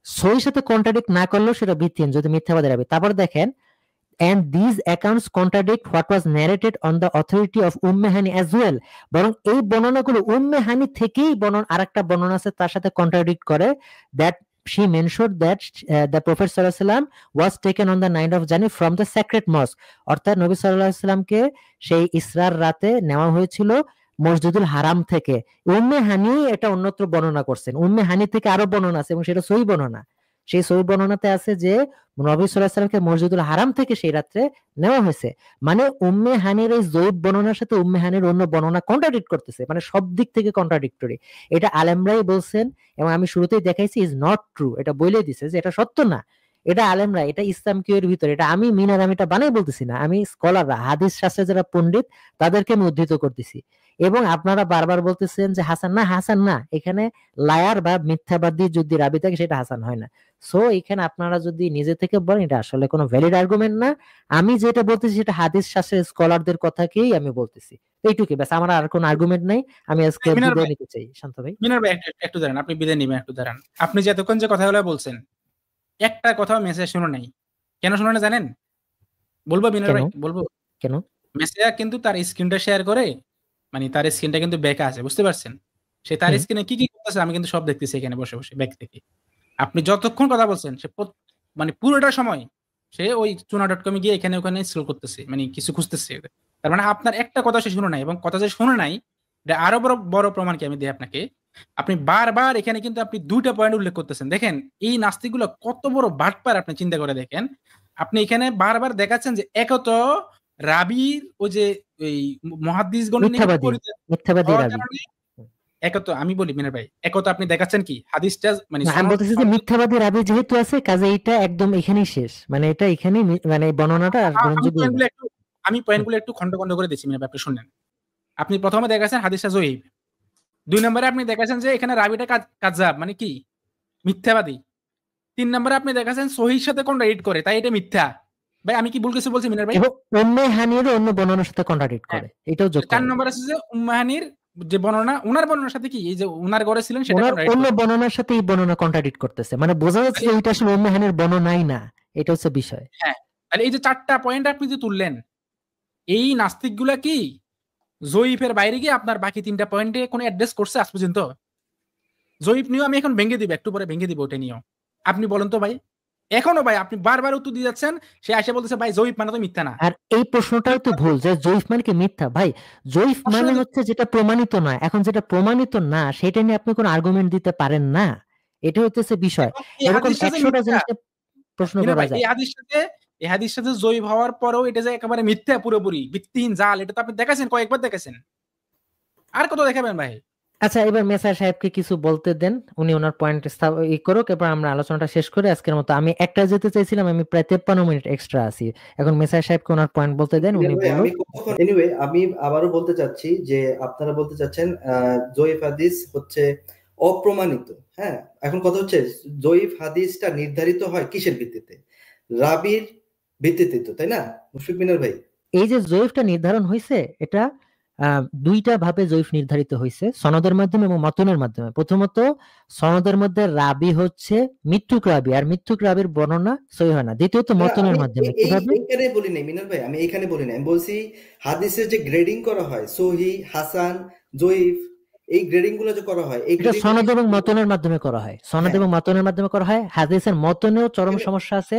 সহির সাথে কন্ট্রাডিক্ট না করলেও সেটা ভিত্তিহীন যদি মিথ্যাবাদী রাবি। তারপর দেখেন, and these accounts contradict what was narrated on the authority of Hani as well. বরং এই বর্ণনাগুলো Hani থেকেই আরেকটা বর্ণনা আছে তার সাথে কন্ট্রাডিক্ট করে, that she mentioned that the Prophet sallallahu alaihi wasallam was taken on the night of Jani from the sacred mosque. অর্থাৎ নবী সাল্লাল্লাহু আলাইহি ওয়াসাল্লামকে সেই ইসরার রাতে নেওয়া হয়েছিল মসজিদুল হারাম থেকে। হানি এটা অন্যত্র বর্ণনা করছেন, হানি থেকে আরো বর্ণনা আছে এবং সেটা সহিহ বর্ণনা। সেই সহিহ বর্ণনাতে আছে যে নবী সাল্লাল্লাহু আলাইহি ওয়াসাল্লামকে মসজিদুল হারাম থেকে সেই রাত্রে নেওয়া হয়েছে। মানে হানির এই জয়ীব বর্ণনার সাথে হানির অন্য বর্ণনা কন্ট্রাডিক্ট করতেছে, মানে সব দিক থেকে কন্ট্রাডিক্টরি। এটা আলেমরাই বলছেন এবং আমি শুরুতেই দেখাইছি ইজ নট ট্রু, এটা বলে দিছে যে এটা সত্য না। এটা আলেমরা, এটা ইসলাম কিউর ভিতরে, এটা আমি মিনার আমি এটা বানাই বলতেছি না, আমি স্কলাররা, হাদিস শাস্ত্রে যারা পণ্ডিত তাদেরকে আমি উদ্ধৃত করতেছি। এবং আপনারা বারবার বলতেছেন যে হাসান না, হাসান না, এখানে লায়ার বা মিথ্যাবাদী যদি রাবি থাকে সেটা হাসান হয় না। সো এখানে আপনারা যদি নিজে থেকে বলেন এটা আসলে কোনো ভ্যালিড আর্গুমেন্ট না। আমি যেটা বলতেছি সেটা হাদিস শাস্ত্রের স্কলারদের কথাকেই আমি বলতেছি, এইটুকুই ব্যাস, আমার আর কোনো আর্গুমেন্ট নাই। আমি আজকে বিদায় নিতে চাই। শান্ত ভাই, মিনার ভাই একটু দাঁড়ান, আপনি বিদায় নিবেন, একটু দাঁড়ান। আপনি যে এতক্ষণ যে কথাগুলো বলছেন একটা কথাও মেসেজ শুনো নাই, কেন শুনো না জানেন? বলবো মিনার ভাই, বলবো কেন? মেসেজ কিন্তু তার স্ক্রিনটা শেয়ার করে, মানে তার স্ক্রিনটা কিন্তু বেকা আছে, বুঝতে পারছেন? সে তার স্ক্রিনে কি কি করতেছে আমি কিন্তু সব দেখতেছি এখানে বসে বসে ব্যাক থেকে। আপনি যতক্ষণ কথা বলছেন সে মানে পুরোটা সময় সে ওই চুনা.com গিয়ে এখানে ওখানে স্ক্রল করতেছে, মানে কিছু খুঁজতেছে। তার মানে আপনার একটা কথা সে শুনে নাই, এবং কথা যে শুনে নাই এটা আরো বড় প্রমাণ কি আমি দিই আপনাকে। আপনি বারবার এখানে কিন্তু আপনি দুইটা পয়েন্ট উল্লেখ করতেছেন। দেখেন এই নাস্তিকগুলো কত বড় বাটপার, আপনি চিন্তা করে দেখেন। আপনি এখানে বারবার দেখাচ্ছেন যে একত রাবির ওই যে এই মুহাদ্দিসগণ মিথ্যাবাদী রাবি একত, আমি বলি মিনার ভাই, একত আপনি দেখাচ্ছেন কি হাদিসটা, মানে আমি বলতেছি যে মিথ্যাবাদী রাবি যেহেতু আছে কাজে এটা একদম এখানেই শেষ, মানে এটা এখানেই, মানে বর্ণনাটা আর গ্রহণযোগ্য না। আমি পয়েন্টগুলো একটু খন্ড খন্ড করে দিচ্ছি মিনার ভাই, আপনি শুনেন। আপনি প্রথমে দেখাচ্ছেন হাদিসটা জয়ীব, 2 নম্বরে আপনি দেখাচ্ছেন যে এখানে রাবিটা কাযযাব, মানে কি মিথ্যাবাদী। 3 নম্বরে আপনি দেখাচ্ছেন সহিহর সাথে কন্ট্রাডিক্ট করে, তাই এটা মিথ্যা। ভাই আমি কি ভুল কিছু বলছি মিনার ভাই? এবং হানির অন্য বর্ণনার সাথে কন্ট্রাডিক্ট করে, এটাও যোগ করে। 4 নম্বর আছে যে হানির যে বর্ণনা, ওনার বর্ণনার সাথে কি এই যে ওনার ঘরে ছিলেন সেটা অন্য বর্ণনার সাথে এই বর্ণনা কন্ট্রাডিক্ট করতেছে, মানে বোঝা যাচ্ছে যে এটা আসলে হানির বর্ণনাই না, এটা হচ্ছে বিষয়। হ্যাঁ, তাহলে এই যে 4টা পয়েন্ট আপনি যে তুললেন, এই নাস্তিকগুলা কি জয়ীফের বাইরে গিয়ে আপনার বাকি 3টা পয়েন্টে কোনো অ্যাড্রেস করছে আজ পর্যন্ত? জয়ীফ নিয়েও আমি এখন ভেঙে দিব, একটু পরে ভেঙে দিব ওটা নিয়েও। আপনি বলেন তো ভাই, এখনো ভাই আপনি বারবার উত্তর দিয়ে যাচ্ছেন, সে এসে বলতেছে ভাই জয়ীফ মানে তো মিথ্যা না। আর এই প্রশ্নটাও তো ভুল যে জয়ীফ মানে কি মিথ্যা। ভাই জয়ীফ মানে হচ্ছে যেটা প্রমাণিত নয়, এখন যেটা প্রমাণিত না সেটা নিয়ে আপনি কোনো আর্গুমেন্ট দিতে পারেন না, এটা হচ্ছে বিষয়। এরকম 100টা জিনিসকে প্রশ্ন করা যায়। এই হাদিসটা যে জয়ীফ হওয়ার পরেও এটা যে একেবারে মিথ্যা, পুরোপুরি ভিত্তিহীন জাল, এটা তো আপনি দেখাছেন, কয়েকবার দেখাছেন, আর কত দেখাবেন ভাই? আচ্ছা, এবার মেসার সাহেবকে কিছু বলতে দেন, উনি ওনার পয়েন্ট করুক, এরপর আমরা আলোচনাটা শেষ করে আজকের মতো। আমি একটা যেতে চাইছিলাম, আমি প্রায় 53 মিনিট এক্সট্রা আছি। এখন মেসার সাহেবকে ওনার পয়েন্ট বলতে দেন, উনি বলুন। এনিওয়ে আমি আবারও বলতে চাচ্ছি যে আপনারা বলতে চাচ্ছেন জয়ীফ হাদিস হচ্ছে অপ্রমাণিত। হ্যাঁ, এখন কথা হচ্ছে জয়ীফ হাদিসটা নির্ধারিত হয় কিসের ভিত্তিতে? রাবির ভিত্তিতে, তো তাই না মুশফিক মিনার ভাই? এই যে জয়ীফটা নির্ধারণ হয়েছে, এটা দুইটা ভাবে জয়ীফ নির্ধারিত হয়েছে, সনদের মাধ্যমে এবং মতনের মাধ্যমে। প্রথমত সনদের মধ্যে রাবি হচ্ছে মিথ্যুক রাবি, আর মিথ্যুক রাবির বর্ণনা সহিহ হয় না। দ্বিতীয়ত মতনের মাধ্যমে। কিভাবে? এইখানে বলি নাই মিনার ভাই, আমি এইখানে বলি নাই, আমি বলছি হাদিসের যে গ্রেডিং করা হয় সহিহ, হাসান, জয়ীফ, এই গ্রেডিং গুলো যে করা হয়, এটা সনদ এবং মতনের মাধ্যমে করা হয়, সনদ এবং মতনের মাধ্যমে করা হয়। হাদিসের মতনেও চরম সমস্যা আছে,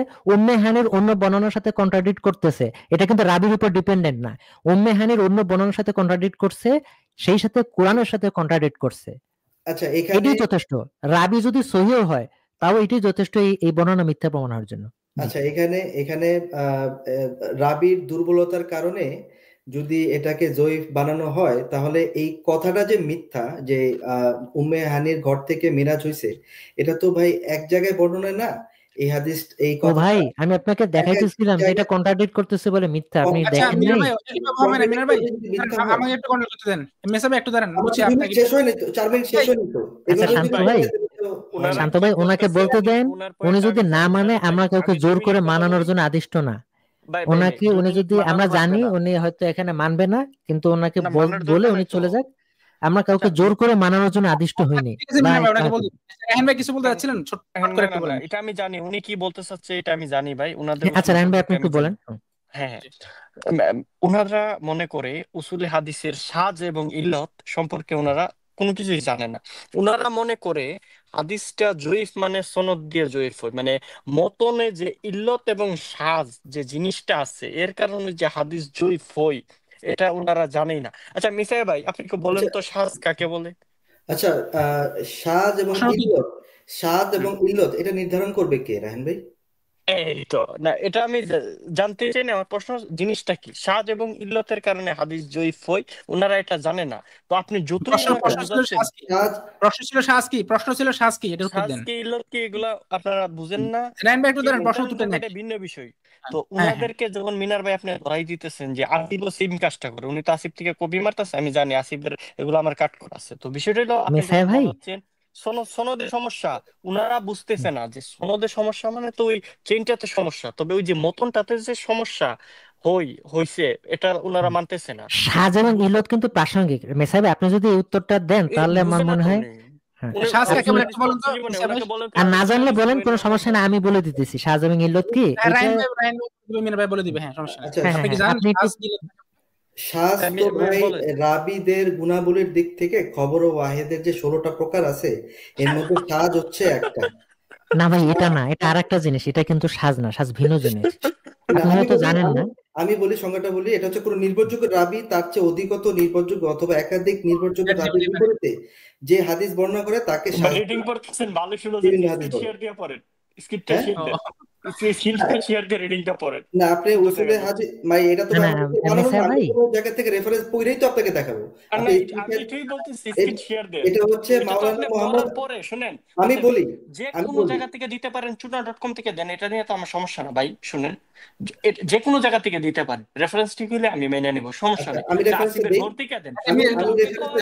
হানির অন্য বর্ণনার সাথে কন্ট্রাডিক্ট করতেছে, এটা কিন্তু রাবির উপর ডিপেন্ডেন্ট না। হানির অন্য বর্ণনার সাথে কন্ট্রাডিক্ট করছে, সেই সাথে কোরআনের সাথে কন্ট্রাডিক্ট করছে। আচ্ছা, এটাই যথেষ্ট। রাবি যদি সহিহ হয় তাও এটাই যথেষ্ট এই বর্ণনা মিথ্যা প্রমাণ হওয়ার জন্য। আচ্ছা, এখানে রাবির দুর্বলতার কারণে যদি এটাকে জয়ীফ বানানো হয়, তাহলে এই কথাটা যে মিথ্যা, যে হানির ঘর থেকে মিরাজ হইছে, এটা তো ভাই এক জায়গায় বর্ণনা না। এই হাদিস, এই কথা ভাই আমি আপনাকে দেখাইতেছিলাম যে এটা কন্ট্রাডিক্ট করতেছে বলে মিথ্যা, আপনি দেখেন নাই? আমাকে একটু কন্ট্রোল করতে দেন, মেসাবে একটু দাঁড়ান, বুঝছি আপনাকে শেষ হয়নি তো, 4 মিনিট শেষ হয়নি তো। শান্ত ভাই ওনাকে বলতে দেন, উনি যদি না মানে আমরা কাউকে জোর করে মানানোর জন্য আদিষ্ট না। ভাই ওনাকে উনি যদি যদি আমরা মানানো লাগবে জানি না উনি হয়তো এখানে মানবে না, কিন্তু ওনাকে না মানার বলে দরকার উনি নাই তো চলে যাক। আমরা কাউকে আচ্ছা জোর করে মানানোর জন্য আদিষ্ট হইনি। ঠিক আছে লা মিনার ভাই, ওনাকে ইলাহা বলতে ইল্লাল্লাহ। রায়হান ভাই কিছু বলতে এখন যাচ্ছিলেন, ছোট এখন করে না একটু না না বলেন। এটা আমি জানি উনি কি বলতে চাচ্ছে, এটা আমি জানি ভাই, উনাদের আচ্ছা উসুল রায়হান ভাই আপনি সম্পর্কে একটু আমি জানি। বলেন। হ্যাঁ উনারা মনে করে উসুলে হাদিসের সাজ এবং ইল্লত সম্পর্কে ওনারা কোনো কিছুই জানে না। উনারা মনে করে হাদিসটা জয়ীফ মানে সনদ দিয়ে জয়ীফ হয়, মানে মতনে যে ইল্লত এবং সাজ যে জিনিসটা আছে এর কারণে যে হাদিস জয়ীফ হয় এটা ওনারা জানেই না। আচ্ছা মিসাই ভাই আপনি কি বলেন আচ্ছা তো সাজ কাকে বলে? আচ্ছা সাদ এবং প্রশ্ন কি? ইল্লত, সাদ হুম। এবং ইল্লত এটা নির্ধারণ করবে কে রায়হান ভাই? এই তো না এটা আমি জানতে চাই না, আমার প্রশ্ন জিনিসটা কি সাজ এবং ইল্লতের কারণে হাদিস জয়ীফ হয়, ওনারা এটা জানে না। তো আপনি যতই প্রশ্ন ওনাকে প্রশ্ন ছিল বুঝাচ্ছেন সাজ কি? সাদ প্রশ্ন ছিল সাজ কি? প্রশ্ন ছিল সাজ কি? এটা উত্তর সাজ দেন। কি ইল্লত কি এগুলা আপনারা বুঝেন না, রায়হান ভাই একটু কি দাঁড়ান, প্রশ্ন উত্তর উত্তরটা দেন, নেন। এটা ভিন্ন বিষয়। তো হ্যাঁ হ্যাঁ উনাদেরকে যখন মিনার ভাই আপনি ধরাই দিতেছেন যে আসিফও সেম কাজটা করে, উনি তো আসিফ থেকে কপি মারতেছে, আমি জানি আসিফের এগুলো আমার কাট করা আছে। তো বিষয়টা হলো আপনি মেসাই যখন ভাই বলাচ্ছেন সনদের সমস্যা, উনারা বুঝতেছে না যে সনদের সমস্যা মানে তো ওই চেইনটাতে সমস্যা, তবে ওই যে মতনটাতে যে সমস্যা হইছে এটা উনারা মানতেছে না। সাজ এবং ইলত কিন্তু প্রাসঙ্গিক। মেসাই ভাই আপনি যদি এই উত্তরটা দেন তাহলে আমার বুঝে না মনে তো হয় উনি হ্যাঁ সাজ কাকে আপনি বলে একটু বলেন তো চিনি মানে মিসা ভাই। ওনাকে বলেন তো আর না হাদিস জানলে বলেন, বই কোনো না সমস্যা নাই, আমি বলে দিতেছি সাজ এবং ইলত কি। এটা রায়হান ভাই মিনার ভাই বলে দিবে, হ্যাঁ সমস্যা নেই। আচ্ছা হ্যাঁ আপনি কি হ্যাঁ জানেন আপনি একটু সাজ কি? সাজ তো ভাই বলেন। রাবিদের গুণাবলীর দিক থেকে খবর ও ওয়াহেদের যে 16টা প্রকার আছে এর মধ্যে সাজ হচ্ছে একটা। না ভাই এটা না, এটা আর একটা জিনিস, এটা কিন্তু সাজ না, সাজ ভিন্ন জিনিস, না আপনি আমি হয়তো বলি জানেন আমি না। আমি বলি সংজ্ঞাটা বলি, এটা হচ্ছে কোনো নির্ভরযোগ্য রাবি তার চেয়ে অধিকত নির্ভরযোগ্য অথবা একাধিক নির্ভরযোগ্য রাবির বিপরীতে যে হাদিস বর্ণনা করে তাকে সাজ রেটিং পড়তেছেন ভালো শুনে বিভিন্ন হাদিস স্ক্রিন বলে। শেয়ার দিয়ে পড়েন, স্ক্রিনটা হ্যাঁ শেয়ার দেন, স্ক্রিনটা শেয়ার দিয়ে রেটিংটা পড়েন। না আপনি সুন্দর উসুলে জায়গা হাদিস ভাই এটা তো না ভাই না আমাকে বানানো মেসাই না, আমি ভাই, কোনো জায়গা থেকে রেফারেন্স পড়েই তো আপনাকে দেখাবো। আর না আপনি আমি এটাই বলতেছি স্ক্রিন শেয়ার দেন। এটা হচ্ছে এটা তো মাওলানা আপনি মোহাম্মদ, পড়ার পরে শুনেন আমি আচ্ছা বলি যে আমি কোনো বলি জায়গা থেকে দিতে পারেন, chuna.com থেকে দেন, এটা নিয়ে তো আমার সমস্যা না ভাই। শুনেন যে কোনো জায়গা থেকে দিতে পারেন, রেফারেন্স ঠিক হলে আমি মেনে নিব, সমস্যা আচ্ছা নেই। আমি কিন্তু রেফারেন্সটা আসিফের দেই, ঘর থেকে দেন, আমি কিন্তু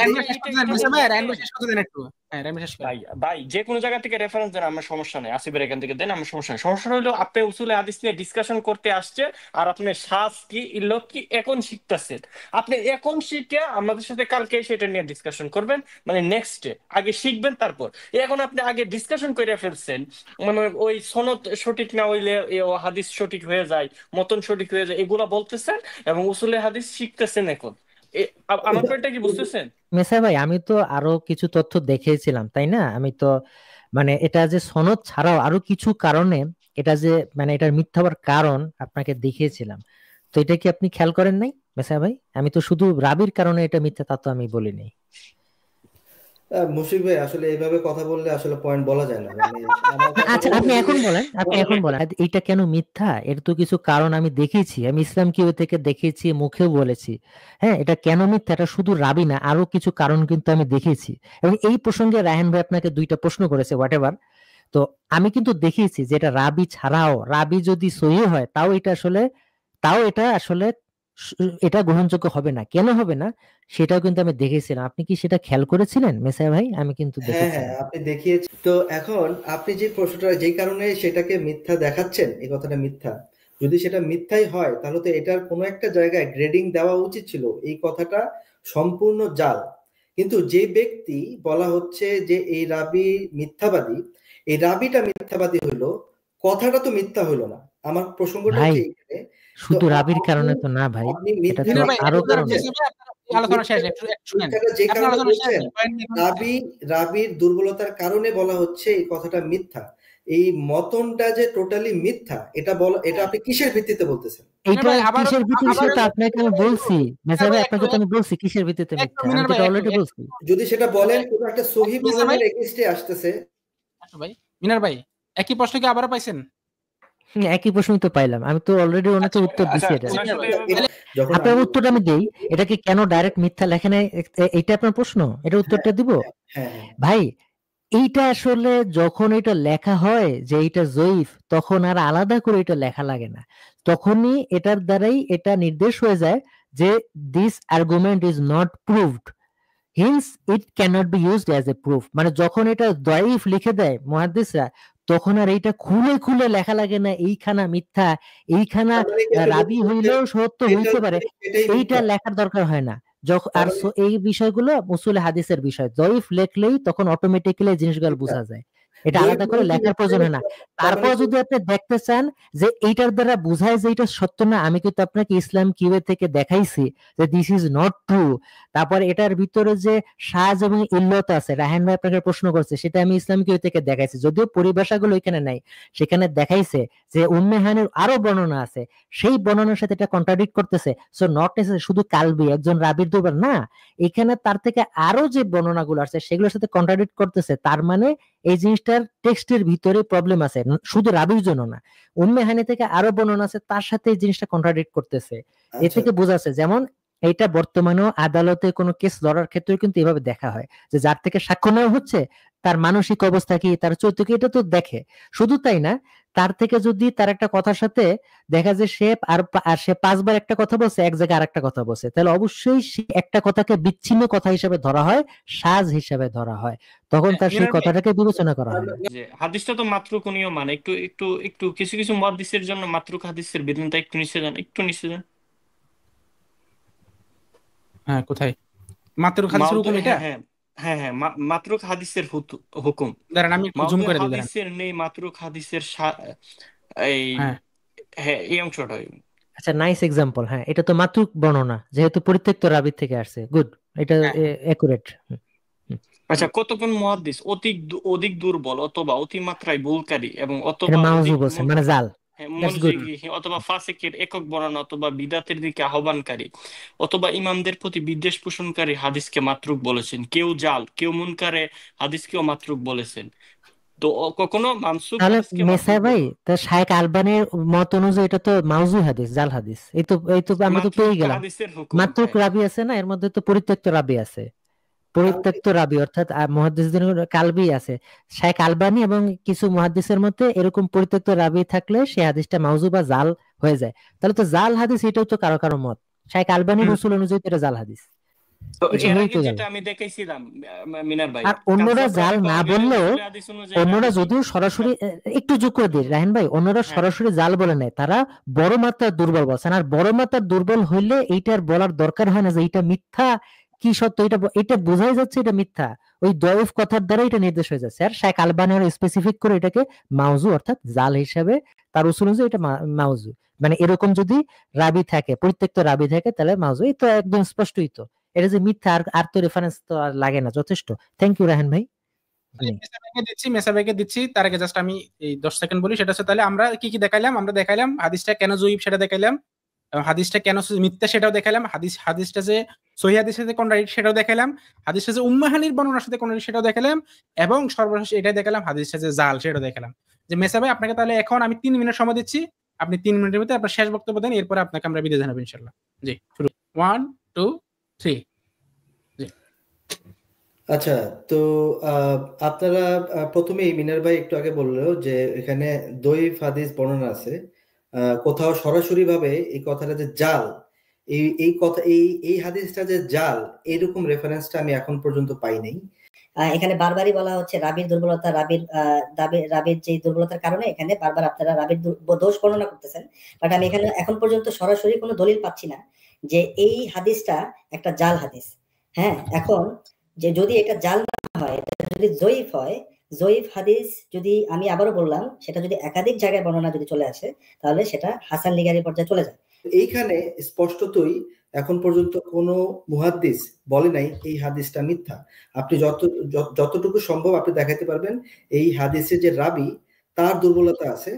আমি আপনি তো রেফারেন্সটা রায়হান দেই। ভাই শেষ এটা করতে দেন এটা মিসা ভাই, রায়হান ভাই দেখেন শেষ করতে দেন একটু। হ্যাঁ রায়হান ভাই শেষ করেন। ভাই ভাই যে কোনো জায়গা থেকে রেফারেন্স দেন, আমার সমস্যা নেই, আসিফের এখান থেকে দেন, আমার সমস্যা নেই। সমস্যা হলো আপনি উসুলে হাদিস নিয়ে ডিসকাশন করতে আসছে আর আপনি সাজ কি ইল্লত কি এখন শিখতেছেন। আপনি এখন শিখে আমাদের সাথে কালকে সেটা নিয়ে ডিসকাশন করবেন, মানে নেক্সট ডে আগে শিখবেন তারপর। এখন আপনি আগে ডিসকাশন করে ফেলছেন, মানে ওই সনদ সঠিক না হইলে ও হাদিস সঠিক হয়ে যায়, মতন সঠিক হয়ে যায়, এগুলা বলতেছেন এবং উসুলে হাদিস শিখতেছেন এখন। আমার পয়েন্টটা কি বুঝতেছেন? মেসাই ভাই আমি তো আরো কিছু তথ্য দেখিয়েছিলাম তাই না, আমি তো মানে এটা যে সনদ ছাড়াও আরো কিছু কারণে এটা যে মানে এটার মিথ্যা হওয়ার কারণ আপনাকে দেখিয়েছিলাম। তো এটা কি আপনি খেয়াল করেন নাই মেসাই ভাই? আমি তো শুধু রাবির কারণে এটা মিথ্যা তা তো আমি বলিনি। মুশফিক ভাই আসলে এইভাবে কথা বললে আসলে পয়েন্ট বলা যায় না, মানে আমার কথা আচ্ছা বলতে আপনি এখন গেলে বলেন, আপনি এখন বলেন এটা কেন মিথ্যা, এর তো কিছু কারণ আমি দেখিয়েছি, আমি ইসলাম কি থেকে দেখেছি, মুখেও বলেছি। হ্যাঁ এটা কেন মিথ্যা, এটা শুধু রাবি না, আরো কিছু কারণ কিন্তু আমি দেখিয়েছি। এবং এই প্রসঙ্গে রায়হান ভাই আপনাকে দুইটা প্রশ্ন করেছে হোয়াট এভার, তো আমি কিন্তু দেখিয়েছি যে এটা রাবি ছাড়াও, রাবি যদি সহি হয় তাও এটা আসলে এটা গ্রহণযোগ্য হবে না। কেন হবে না সেটাও কিন্তু আমি দেখেছিলাম। আপনি কি সেটা খেয়াল করেছিলেন মেসাই ভাই? আমি কিন্তু হ্যাঁ দেখেছিলাম। আপনি দেখিয়েছেন। তো এখন আপনি যে প্রশ্নটা যেই কারণে সেটাকে মিথ্যা দেখাচ্ছেন, এই কথাটা মিথ্যা, যদি সেটা মিথ্যাই হয় তাহলে তো এটার কোনো একটা জায়গায় গ্রেডিং দেওয়া উচিত ছিল, এই কথাটা সম্পূর্ণ জাল। কিন্তু যে ব্যক্তি বলা হচ্ছে যে এই রাবি মিথ্যাবাদী, এই রাবিটা মিথ্যাবাদী হইলো, কথাটা তো মিথ্যা হইলো না। আমার প্রসঙ্গটা ভাই হচ্ছে এইখানে। তো শুধু রাবির আপনি কারণে তো না ভাই, আপনি এটা তো মিনার ভাই আরো একটু দাঁড়ান, কারণে। মিসা ভাই আপনার আলোচনা শেষ, একটু একটু শুনেন। মিথ্যাটা যে আপনার কারণে আলোচনা শেষ বলছেন, নেই, পয়েন্ট নিয়ে রাবির দুর্বলতার কারণে বলা হচ্ছে এই কথাটা মিথ্যা। এই মতনটা যে টোটালি মিথ্যা, এটা আপনি কিসের ভিত্তিতে বলতেছেন? মিনার এইটা ভাই আবার কিসের ভিত্তিতে আবার সেটা আপনাকে আমি বলছি মেসাই মিনার ভাই, ভাই আপনাকে তো আমি বলছি কিসের ভিত্তিতে একটু মিথ্যা, আমি মিনার তো ভাই এটা একটু অলরেডি বলছি। যদি সেটা বলেন কোনো একটা সহি মিসা ভাই প্রমাণের এগেইনস্টে আসতেছে। ভাই মিনার ভাই একই প্রশ্ন কি আবারও পাইছেন? একই প্রশ্নই তো পাইলাম, আমি তো অলরেডি ওনাকে আচ্ছা উত্তর আচ্ছা দিছি। এটা ওনার সাথে যখন আপনার আমি উত্তরটা আমি দেই, এটাকে কেন ডাইরেক্ট মিথ্যা লেখে নাই এইটা আপনার প্রশ্ন, এটা উত্তরটা দিব হ্যাঁ ভাই। এইটা আসলে যখন এটা লেখা হয় যে এটা জয়ীফ, তখন আর আলাদা করে এটা লেখা লাগে না, তখনই এটার দ্বারাই এটা নির্দেশ হয়ে যায় যে this argument is not proved, hence it cannot be used as a proof. মানে যখন এটা জয়ীফ লিখে দেয় মুহাদ্দিসরা, তখন আর এইটা খুলে খুলে লেখা লাগে না এইখানা মিথ্যা, এইখানা তার মানে কি আপনি রাবি বলছেন যে হইলেও সত্য এটা হইতে পারে, এটাই এইটা মিথ্যা? লেখার দরকার হয় না। তার আর মানে এই বিষয়গুলো উসুলে হাদিসের বিষয়, জয়ীফ লেখলেই তখন অটোমেটিক্যালি জিনিসগুলো মিথ্যা। বোঝা যায়, এটা জয়ীফ আলাদা করে মানে কি লেখার মিথ্যা প্রয়োজন হয় না। মিথ্যা? তার মানে তারপর কি যদি আপনি দেখতে চান যে এইটার দ্বারা বোঝায় যে এটা সত্য না, আমি কিন্তু আপনাকে ইসলাম কিউবে থেকে দেখাইছি যে দিস ইজ নট ট্রু। তারপর এটার ভিতরে যে সাজ এবং ইল্লত আছে, রাহান ভাই আপনাকে প্রশ্ন করছে, সেটা আমি ইসলাম কিউ থেকে দেখাইছি, যদিও পরিভাষাগুলো এখানে নাই, সেখানে দেখাইছে যে উম্মে হানির আরো বর্ণনা আছে, সেই বর্ণনার সাথে এটা কন্ট্রাডিক্ট করতেছে। সো নট নেসেসারি শুধু কালবি একজন রাবির দুর্বল না, এখানে তার থেকে আরো যে বর্ণনাগুলো আছে সেগুলোর সাথে কন্ট্রাডিক্ট করতেছে, তার মানে এই জিনিসটার টেক্সটের ভিতরে প্রবলেম আছে, শুধু রাবির জন্য না, উম্মে হানি থেকে আরো বর্ণনা আছে তার সাথে এই জিনিসটা কন্ট্রাডিক্ট করতেছে। এ আচ্ছা থেকে বোঝাচ্ছে, যেমন এটা বর্তমানেও আদালতে কোনো কেস লড়ার ক্ষেত্রে কিন্তু এভাবে দেখা হয় যে যার থেকে সাক্ষ্য নেওয়া হচ্ছে তার মানসিক অবস্থা কি, তার চরিত্র কি, এটা তো দেখে। শুধু তাই না, তার থেকে যদি তার একটা কথার সাথে দেখা যায় সে আর সে 5 বার একটা কথা বলছে, এক জায়গায় আরেকটা কথা বলছে, তাহলে অবশ্যই সে একটা কথাকে বিচ্ছিন্ন কথা হিসেবে ধরা হয়, সাজ হিসেবে ধরা হয়, তখন তার সেই মিনার ভাই, কথাটাকে বিবেচনা করা হয় না। যে হাদিসটা তো মাতরুকনীয়, মানে একটু একটু একটু কিছু কিছু মুহাদ্দিসের জন্য মাতরুক হাদিসের বিধানটা একটু নিচে যান, একটু নিচে যান। হ্যাঁ কোথায় মাত্র হাদিসের হুকুম এটা? হ্যাঁ হ্যাঁ হ্যাঁ হ্যাঁ, মাতরুক হাদিসের হুকুম। দাঁড়ান আমি একটু জুম মাউদুল করে দিই, দাঁড়ান। হাদিসের নেই, মাতরুক হাদিসের এই হ্যাঁ হ্যাঁ এই অংশটা। আচ্ছা, নাইস এক্সাম্পল। হ্যাঁ, এটা তো মাত্রুক বর্ণনা, যেহেতু পরিত্যক্ত রাবির থেকে আসছে। গুড, এটা হ্যাঁ একুরেট। আচ্ছা, কতক্ষণ মুহাদ্দিস অধিক দুর্বল অথবা অতিমাত্রায় ভুলকারী এবং এটা অথবা মাউজু অধিক বলছেন, মানে জাল। That's good. মনোযোগী অথবা ফাসিকের একক বর্ণনা অথবা বিদাতের দিকে আহ্বানকারী অথবা ইমামদের প্রতি বিদ্বেষ পোষণকারী হাদিসকে মাতরুক বলেছেন। কেউ জাল, কেউ মুনকারে হাদিসকেও মাতরুক বলেছেন। তো কখনো মানসুখ তাহলে হাদিসকে মেসাই মাতরুক ভাই, বলে। তা শায়েখ আলবানির মত অনুযায়ী এটা তো মাউজু হাদিস, জাল হাদিস। এই তো আমরা তো পেয়ে মাতরুক গেলাম। হাদিসের হুকুম, মাত্রুক হ্যাঁ। রাবি আছে না, এর মধ্যে তো পরিত্যক্ত রাবি আছে, পরিত্যক্ত রাবি অর্থাৎ মুহাদ্দিসদের কালবি আছে। শায়েখ আলবানি এবং কিছু মুহাদ্দিসের মধ্যে এরকম পরিত্যক্ত রাবি থাকলে সেই হাদিসটা মাউজু বা জাল হয়ে যায়। তাহলে তো জাল হাদিস, এটাও তো কারো কারো মত। শায়েখ আলবানির উসুল অনুযায়ী তো এটা জাল হাদিস। তো কিছু এর হয়েই আগে তো গেল। যেটা আমি দেখাইছিলাম মিনার ভাই, আর অন্যরা কাযযাব জাল রাবি না পাওয়া গেলে বললেও, উসুলে হাদিস অনুযায়ী অন্যরা রাবি যদিও সরাসরি একটু যোগ করে দিই রাহিন ভাই, অন্যরা হ্যাঁ সরাসরি জাল বলে নেয়, তারা বড় মাত্রার দুর্বল বলছেন। আর বড় মাত্রার দুর্বল হইলে এইটার বলার দরকার হয় না যে এটা মিথ্যা কি সত্য, এটা বোঝাই যাচ্ছে এটা মিথ্যা, ওই দয়ফ কথার দ্বারা এটা নির্দেশ হয়ে যাচ্ছে। আর শায়েখ আলবানি আরো স্পেসিফিক করে এটাকে মাউজু অর্থাৎ জাল হিসাবে তার উসুল অনুযায়ী এটা মাউজু, মানে এরকম যদি রাবি থাকে, পরিত্যক্ত রাবি থাকে, তাহলে মাউজু। এই তো একদম স্পষ্টই তো, এটা যে মিথ্যা আর তো রেফারেন্স তো আর লাগে না, যথেষ্ট। থ্যাংক ইউ রাহান ভাই। মেসা ভাইকে দিচ্ছি। তার আগে জাস্ট আমি এই 10 সেকেন্ড বলি, সেটা হচ্ছে তাহলে আমরা কি কি দেখাইলাম? আমরা দেখাইলাম হাদিসটা কেন জয়ীফ সেটা দেখাইলাম, এবং হাদিসটা কেন মিথ্যা সেটাও দেখাইলাম, হাদিসটা যে সহিহ হাদিসের সাথে কন্ট্রাডিক্ট সেটাও দেখাইলাম, হাদিসটা যে উম্মে হানির বর্ণনার সাথে কন্ট্রাডিক্ট সেটাও দেখাইলাম, এবং সর্বশেষ এটাই দেখালাম হাদিসটা যে জাল সেটাও দেখালাম। যে মেসা ভাই, আপনাকে তাহলে এখন আমি 3 মিনিট সময় দিচ্ছি, আপনি 3 মিনিটের মধ্যে আপনার শেষ বক্তব্য দেন, এরপরে আপনাকে আমরা বিদায় জানাবো ইনশাআল্লাহ। জি শুরু। 1 2 3। আচ্ছা, তো আপনারা প্রথমেই মিনার ভাই একটু আগে বললো যে এখানে দইফ হাদিস বর্ণনা আছে, কোথাও সরাসরি ভাবে এই কথাটা যে জাল, এই কথা এই হাদিসটা যে জাল, এইরকম রেফারেন্সটা আমি এখন পর্যন্ত পাই নাই। এখানে বারবারই বলা হচ্ছে রাবির দুর্বলতা, রাবির যে দুর্বলতার কারণে এখানে বারবার আপনারা রাবির দোষ বর্ণনা করতেছেন, বাট আমি এখানে এখন পর্যন্ত সরাসরি কোনো দলিল পাচ্ছি না যে এই হাদিসটা একটা জাল হাদিস। হ্যাঁ, এখন যে যদি এটা জাল না হয়, এটা যদি জয়ীফ হয়, জয়ীফ হাদিস যদি আমি আবারও বললাম, সেটা যদি একাধিক জায়গায় বর্ণনা যদি চলে আসে, তাহলে সেটা হাসান লিগারি পর্যায়ে চলে যায়। এইখানে স্পষ্টতই এখন পর্যন্ত কোনো মুহাদ্দিস বলে নাই এই হাদিসটা মিথ্যা। আপনি যতটুকু সম্ভব আপনি দেখাতে পারবেন এই হাদিসে যে রাবি, তার দুর্বলতা আছে,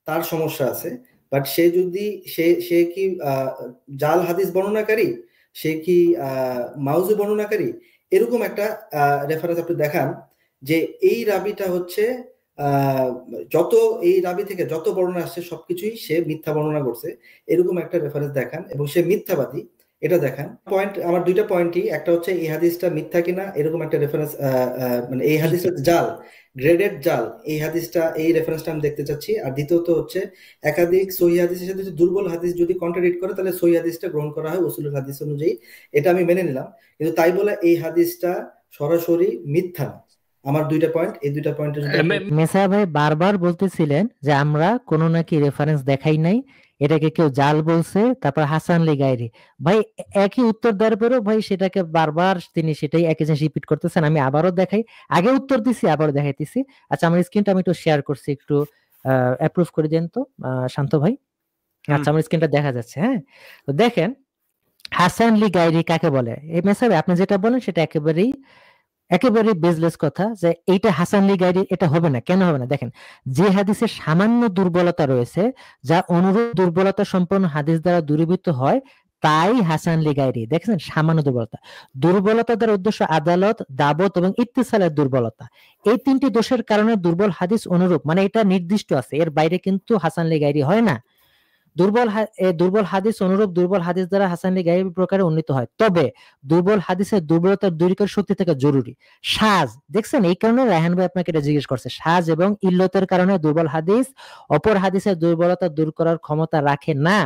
তার সমস্যা আছে, বাট সে যদি সে কি জাল হাদিস বর্ণনাকারী, সে কি মাউজু বর্ণনাকারী, এরকম একটা রেফারেন্স আপনি দেখান যে এই রাবিটা হচ্ছে যত এই রাবি থেকে যত বর্ণনা আসছে সবকিছুই সে মিথ্যা বর্ণনা করছে, এরকম একটা রেফারেন্স দেখান, এবং সে মিথ্যাবাদী এটা দেখান। পয়েন্ট আমার দুইটা পয়েন্টই, একটা হচ্ছে এই হাদিসটা মিথ্যা কিনা এরকম একটা রেফারেন্স, মানে এই হাদিসটা জাল, গ্রেডেড জাল, এই হাদিসটা, এই রেফারেন্সটা আমি দেখতে চাচ্ছি। আর দ্বিতীয়ত হচ্ছে একাধিক সহিহ হাদিসের সাথে দুর্বল হাদিস যদি কন্ট্রাডিক্ট করে, তাহলে সহিহ হাদিসটা গ্রহণ করা হয় উসুলুল হাদিস অনুযায়ী, এটা আমি মেনে নিলাম। কিন্তু তাই বলে এই হাদিসটা সরাসরি মিথ্যা না, আমার দুইটা পয়েন্ট, এই দুইটা পয়েন্টের যদি মেসা ভাই বারবার বলতেছিলেন যে আমরা কোনো নাকি রেফারেন্স দেখাই নাই, এটাকে কেউ জাল বলছে, তারপর হাসান লি গায়রি। ভাই একই উত্তর দেওয়ার পরেও ভাই সেটাকে বারবার তিনি সেটাই একই জিনিস রিপিট করতেছেন। আমি আবারও দেখাই, আগে উত্তর দিছি আবারও দেখাইতেছি। আচ্ছা আমার স্ক্রিনটা আমি একটু শেয়ার করছি, একটু অ্যাপ্রুভ করে দেন তো শান্ত ভাই। আচ্ছা আমার স্ক্রিনটা দেখা যাচ্ছে, হ্যাঁ। তো দেখেন হাসান লি গায়রি কাকে বলে। এই মেসা ভাই আপনি যেটা বলেন সেটা একেবারেই বেসলেস কথা, যে এইটা হাসান লি গায়রি, এটা হবে না। কেন হবে না? দেখেন যে হাদিসে সামান্য দুর্বলতা রয়েছে, যা অনুরূপ দুর্বলতা সম্পন্ন হাদিস দ্বারা দূরীভূত হয়, তাই হাসান লি গায়রি। দেখছেন, সামান্য দুর্বলতা দ্বারা উদ্দেশ্য আদালত, দাবত এবং ইত্তিসালের দুর্বলতা। এই তিনটি দোষের কারণে দুর্বল হাদিস অনুরূপ, মানে এটা নির্দিষ্ট আছে, এর বাইরে কিন্তু হাসান লি গায়রি হয় না। দুর্বল হাদিস অনুরূপ দুর্বল হাদিস দ্বারা হাসান লি গায়রি প্রকারে উন্নীত হয়, তবে দুর্বল হাদিসের দুর্বলতার দূরীকরণ সত্যি থেকে জরুরি। সাজ, দেখছেন এই কারণে রায়হান ভাই আপনাকে এটা জিজ্ঞেস করছে, সাজ এবং ইল্লতের কারণে দুর্বল হাদিস অপর হাদিসের দুর্বলতা দূর করার ক্ষমতা রাখে না।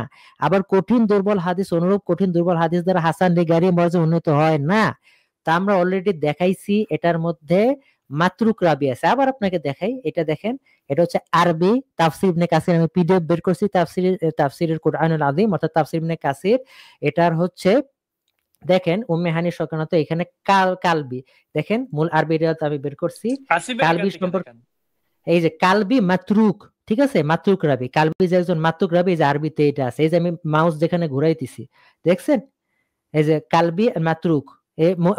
আবার কঠিন দুর্বল হাদিস অনুরূপ কঠিন দুর্বল হাদিস দ্বারা হাসান লি গায়রি মর্যাদা উন্নীত হয় না। তা আমরা অলরেডি দেখাইছি এটার মধ্যে মাতরুক রাবি আছে। আবার আপনাকে দেখাই, এটা দেখেন, এটা হচ্ছে আরবি তাফসির ইবনে কাসির, আমি পিডিএফ বের করছি, তাফসিরের কুরআনুল আযীম অর্থাৎ তাফসির ইবনে কাসির। এটার হচ্ছে দেখেন উম্মে হানি সংক্রান্ত এখানে কালবি, দেখেন মূল আরবি রিওয়ায়াত আমি বের করছি। কালবি সম্পর্কে এই যে কালবি মাতরুক, ঠিক আছে, মাতরুক রাবি, কালবি যে একজন মাতরুক রাবি, এই যে আরবিতে এটা আছে, এই যে আমি মাউস যেখানে ঘুরাইতেছি দেখছেন, এই যে কালবি মাতরুক,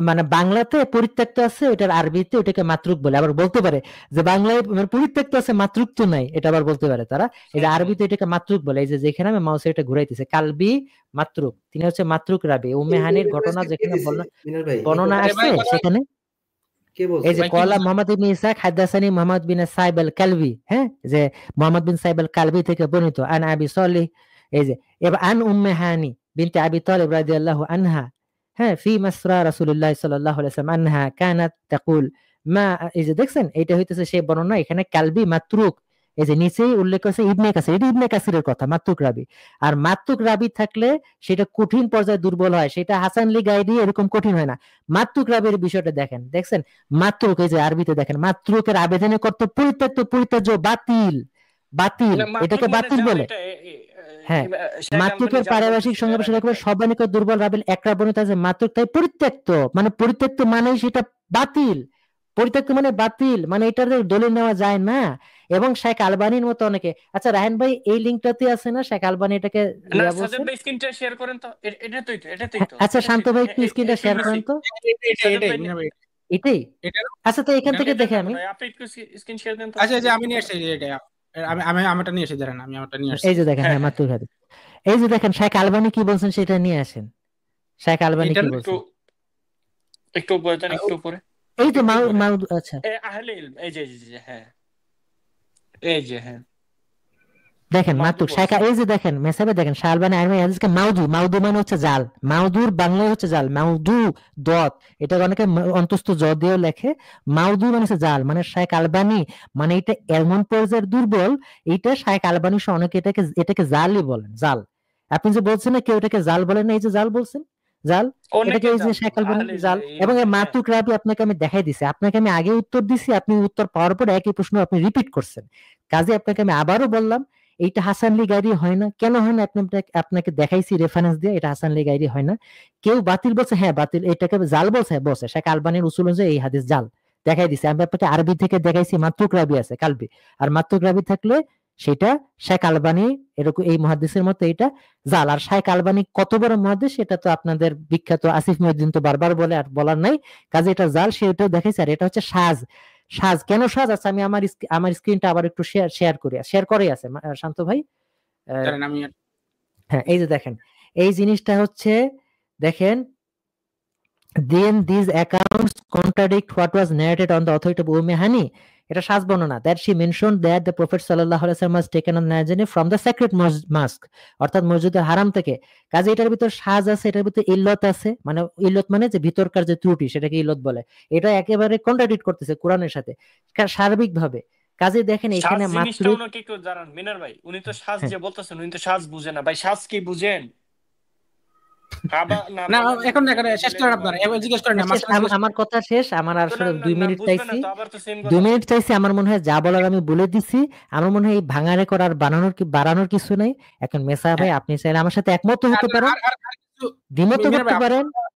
মানে বাংলাতে পরিত্যক্ত আছে, ওটার আরবিতে ওটাকে মাতরুক বলে। আবার বলতে পারে যে বাংলায় পরিত্যক্ত আছে মাতরুক তো নাই, এটা আবার বলতে পারে তারা। এই যে আরবিতে এটাকে মাতরুক বলে, এই যে যেখানে আমি মাউসে এটা ঘুরাইতেছে কালবি মাতরুক, তিনি হচ্ছে মাতরুক রাবি। উম্মে হানির ঘটনা যেখানে বর্ণনা আসছে সেখানে এই যে কলা মুহাম্মদ ইবনে ইসহাক হাদাসানি মুহাম্মদ বিন সাইব আল কালবি, হ্যাঁ, যে মুহাম্মদ বিন সাইব আল কালবি থেকে বর্ণিত, আন আবি সালিহ, এই যে এবার আন উম্মে হানি বিনতে আবি তালিব রাদিয়াল্লাহু আনহা, হ্যাঁ, ফি মাসরা রাসূলুল্লাহ সাল্লাল্লাহু আলাইহি ওয়াসাল্লাম আনহা কানাত তাকুল মা, এই যে দেখছেন এটা হইতেছে সেই বর্ণনা, এখানে কালবি মাতরুক, এই যে নিচেই উল্লেখ করেছে ইবনে কাসির, এটা ইবনে কাসিরের কথা, মাতরুক রাবি। আর মাতরুক রাবি থাকলে সেটা কঠিন পর্যায়ে দুর্বল হয়, সেটা হাসান লি গায়রি এরকম কঠিন হয় না। মাতরুক রাবির বিষয়টা দেখেন, দেখছেন মাতরুক, এই যে আরবিতে দেখেন মাতরুকের আবেদনের কর্তব্য পরিত্যাজ্য, বাতিল, এটাকে বাতিল বলে। হ্যাঁ, মাতরুকের পারিভাষিক সংজ্ঞা রাখবে সর্বাধিক দুর্বল রাবিল একরা বর্ণিত আছে মাতরুক, তাই পরিত্যক্ত, মানে পরিত্যক্ত মানে সেটা বাতিল, পরিত্যক্ত মানে বাতিল, মানে এটার দলিল নেওয়া যায় না। এবং শেখ আলবানির মতো অনেকে, আচ্ছা রায়হান ভাই এই লিংকটাতে আছে না শেখ আলবানি এটাকে স্ক্রিনটা শেয়ার করেন তো, এটাই তো। আচ্ছা শান্ত ভাই একটু স্ক্রিনটা শেয়ার করেন তো, এটাই। আচ্ছা তো এখান থেকে দেখে আমি, আপনি একটু স্ক্রিন শেয়ার দেন তো। আচ্ছা যে আমি নিয়ে আসছি এটা, আমি আমারটা নিয়ে এসে দাঁড়ান, আমি আমারটা নিয়ে আসছি। এই যে দেখেন, হ্যাঁ মাতরুক রাবি, এই যে দেখেন শেখ আলবানি কি বলছেন সেটা নিয়ে আসেন। শেখ আলবানি কি বলছেন একটু উপরে দেন, একটু উপরে, এই তো মাউদ, আচ্ছা আহলে ইলম, এই যে হ্যাঁ, এই যে হ্যাঁ দেখেন মাতরুক শেখ, এই যে দেখেন মেসাবে দেখেন শাহ আলবানি আরবি হাদিসকে মাউদু মানে হচ্ছে জাল, মাউদুর বাংলায় হচ্ছে জাল, মাউদু দত, এটা অনেকে অন্তস্থ জ দিয়েও লেখে, মাউদু মানে হচ্ছে জাল, মানে শেখ আলবানি মানে এটা এমন পর্যায়ের দুর্বল, এইটা শেখ আলবানি সহ অনেকে এটাকে জালই বলেন, জাল। আপনি যে বলছেন না কেউ এটাকে জাল বলেন না, এই যে জাল বলছেন, জাল, এটাকে এই যে শেখ আলবানি জাল। এবং এই মাতরুক রাবি আপনাকে আমি দেখাই দিছি, আপনাকে আমি আগে উত্তর দিছি, আপনি উত্তর পাওয়ার পর একই প্রশ্ন আপনি রিপিট করছেন, কাজে আপনাকে আমি আবারও বললাম এইটা হাসান লি গায়রি হয় না। কেন হয় না আপনাকে দেখাইছি রেফারেন্স দিয়ে, এটা হাসান লি গায়রি হয় না। কেউ বাতিল বলছে, হ্যাঁ বাতিল, এটাকে জাল বলছে, হ্যাঁ বলছে, শেখ আলবানির উসুল অনুযায়ী এই হাদিস জাল, দেখাই দিছে। আমি আপনাকে আরবি থেকে দেখাইছি মাতরুক রাবি আছে কালবি, আর মাতরুক রাবি থাকলে সেটা শেখ আলবানি এরকম এই মুহাদ্দিসের মতো এটা জাল। আর শেখ আলবানি কত বড় মুহাদ্দিস সেটা তো আপনাদের বিখ্যাত আসিফ মহিউদ্দিন তো বারবার বলে, আর বলার নাই, কাজে এটা জাল, সেটাও দেখাইছে। আর এটা হচ্ছে সাজ, কেন সাজ? আচ্ছা আমি আমার স্ক্রিনটা আবার একটু শেয়ার করে আছে শান্ত ভাই, হ্যাঁ এই যে দেখেন এই জিনিসটা হচ্ছে, দেখেন then these accounts contradict what was narrated on the authority of Umm Hani, এটা সাজ বর্ণনা, that she mentioned that the Prophet sallallahu alaihi wasallam was taken on a journey from the sacred mosque, অর্থাৎ মসজিদের হারাম থেকে। কাজে এটার ভিতর সাজ আছে, এটার ভিতর ইল্লত আছে, মানে ইল্লত মানে যে ভিতরকার যে ত্রুটি সেটাকে ইল্লত বলে, এটা একেবারে কন্ট্রাডিক্ট করতেছে কোরআনের সাথে সার্বিকভাবে। কাজে দেখেন এখানে মাতরুক একটু জানান মিনার ভাই, উনি তো সাজ যে বলতেছেন উনি তো সাজ বুঝেন না ভাই, সাজ কি বুঝেন? না এখন না, শেষ করেন আপনারা, এবার জিজ্ঞেস করেন না, আমার কথা শেষ, আমার আর আসলে 2 মিনিট বুঝবে না চাইছি, তো, আবার তো সেম 2 কথা। মিনিট চাইছি। আমার মনে হয় যা বলার আমি বলে দিছি। আমার মনে হয় এই ভাঙা রেকর্ড আর বাড়ানোর কিছু নাই। এখন মেসা ভাই আপনি চাইলে আমার সাথে একমত হতে পারেন, দ্বিমত করতে পারেন,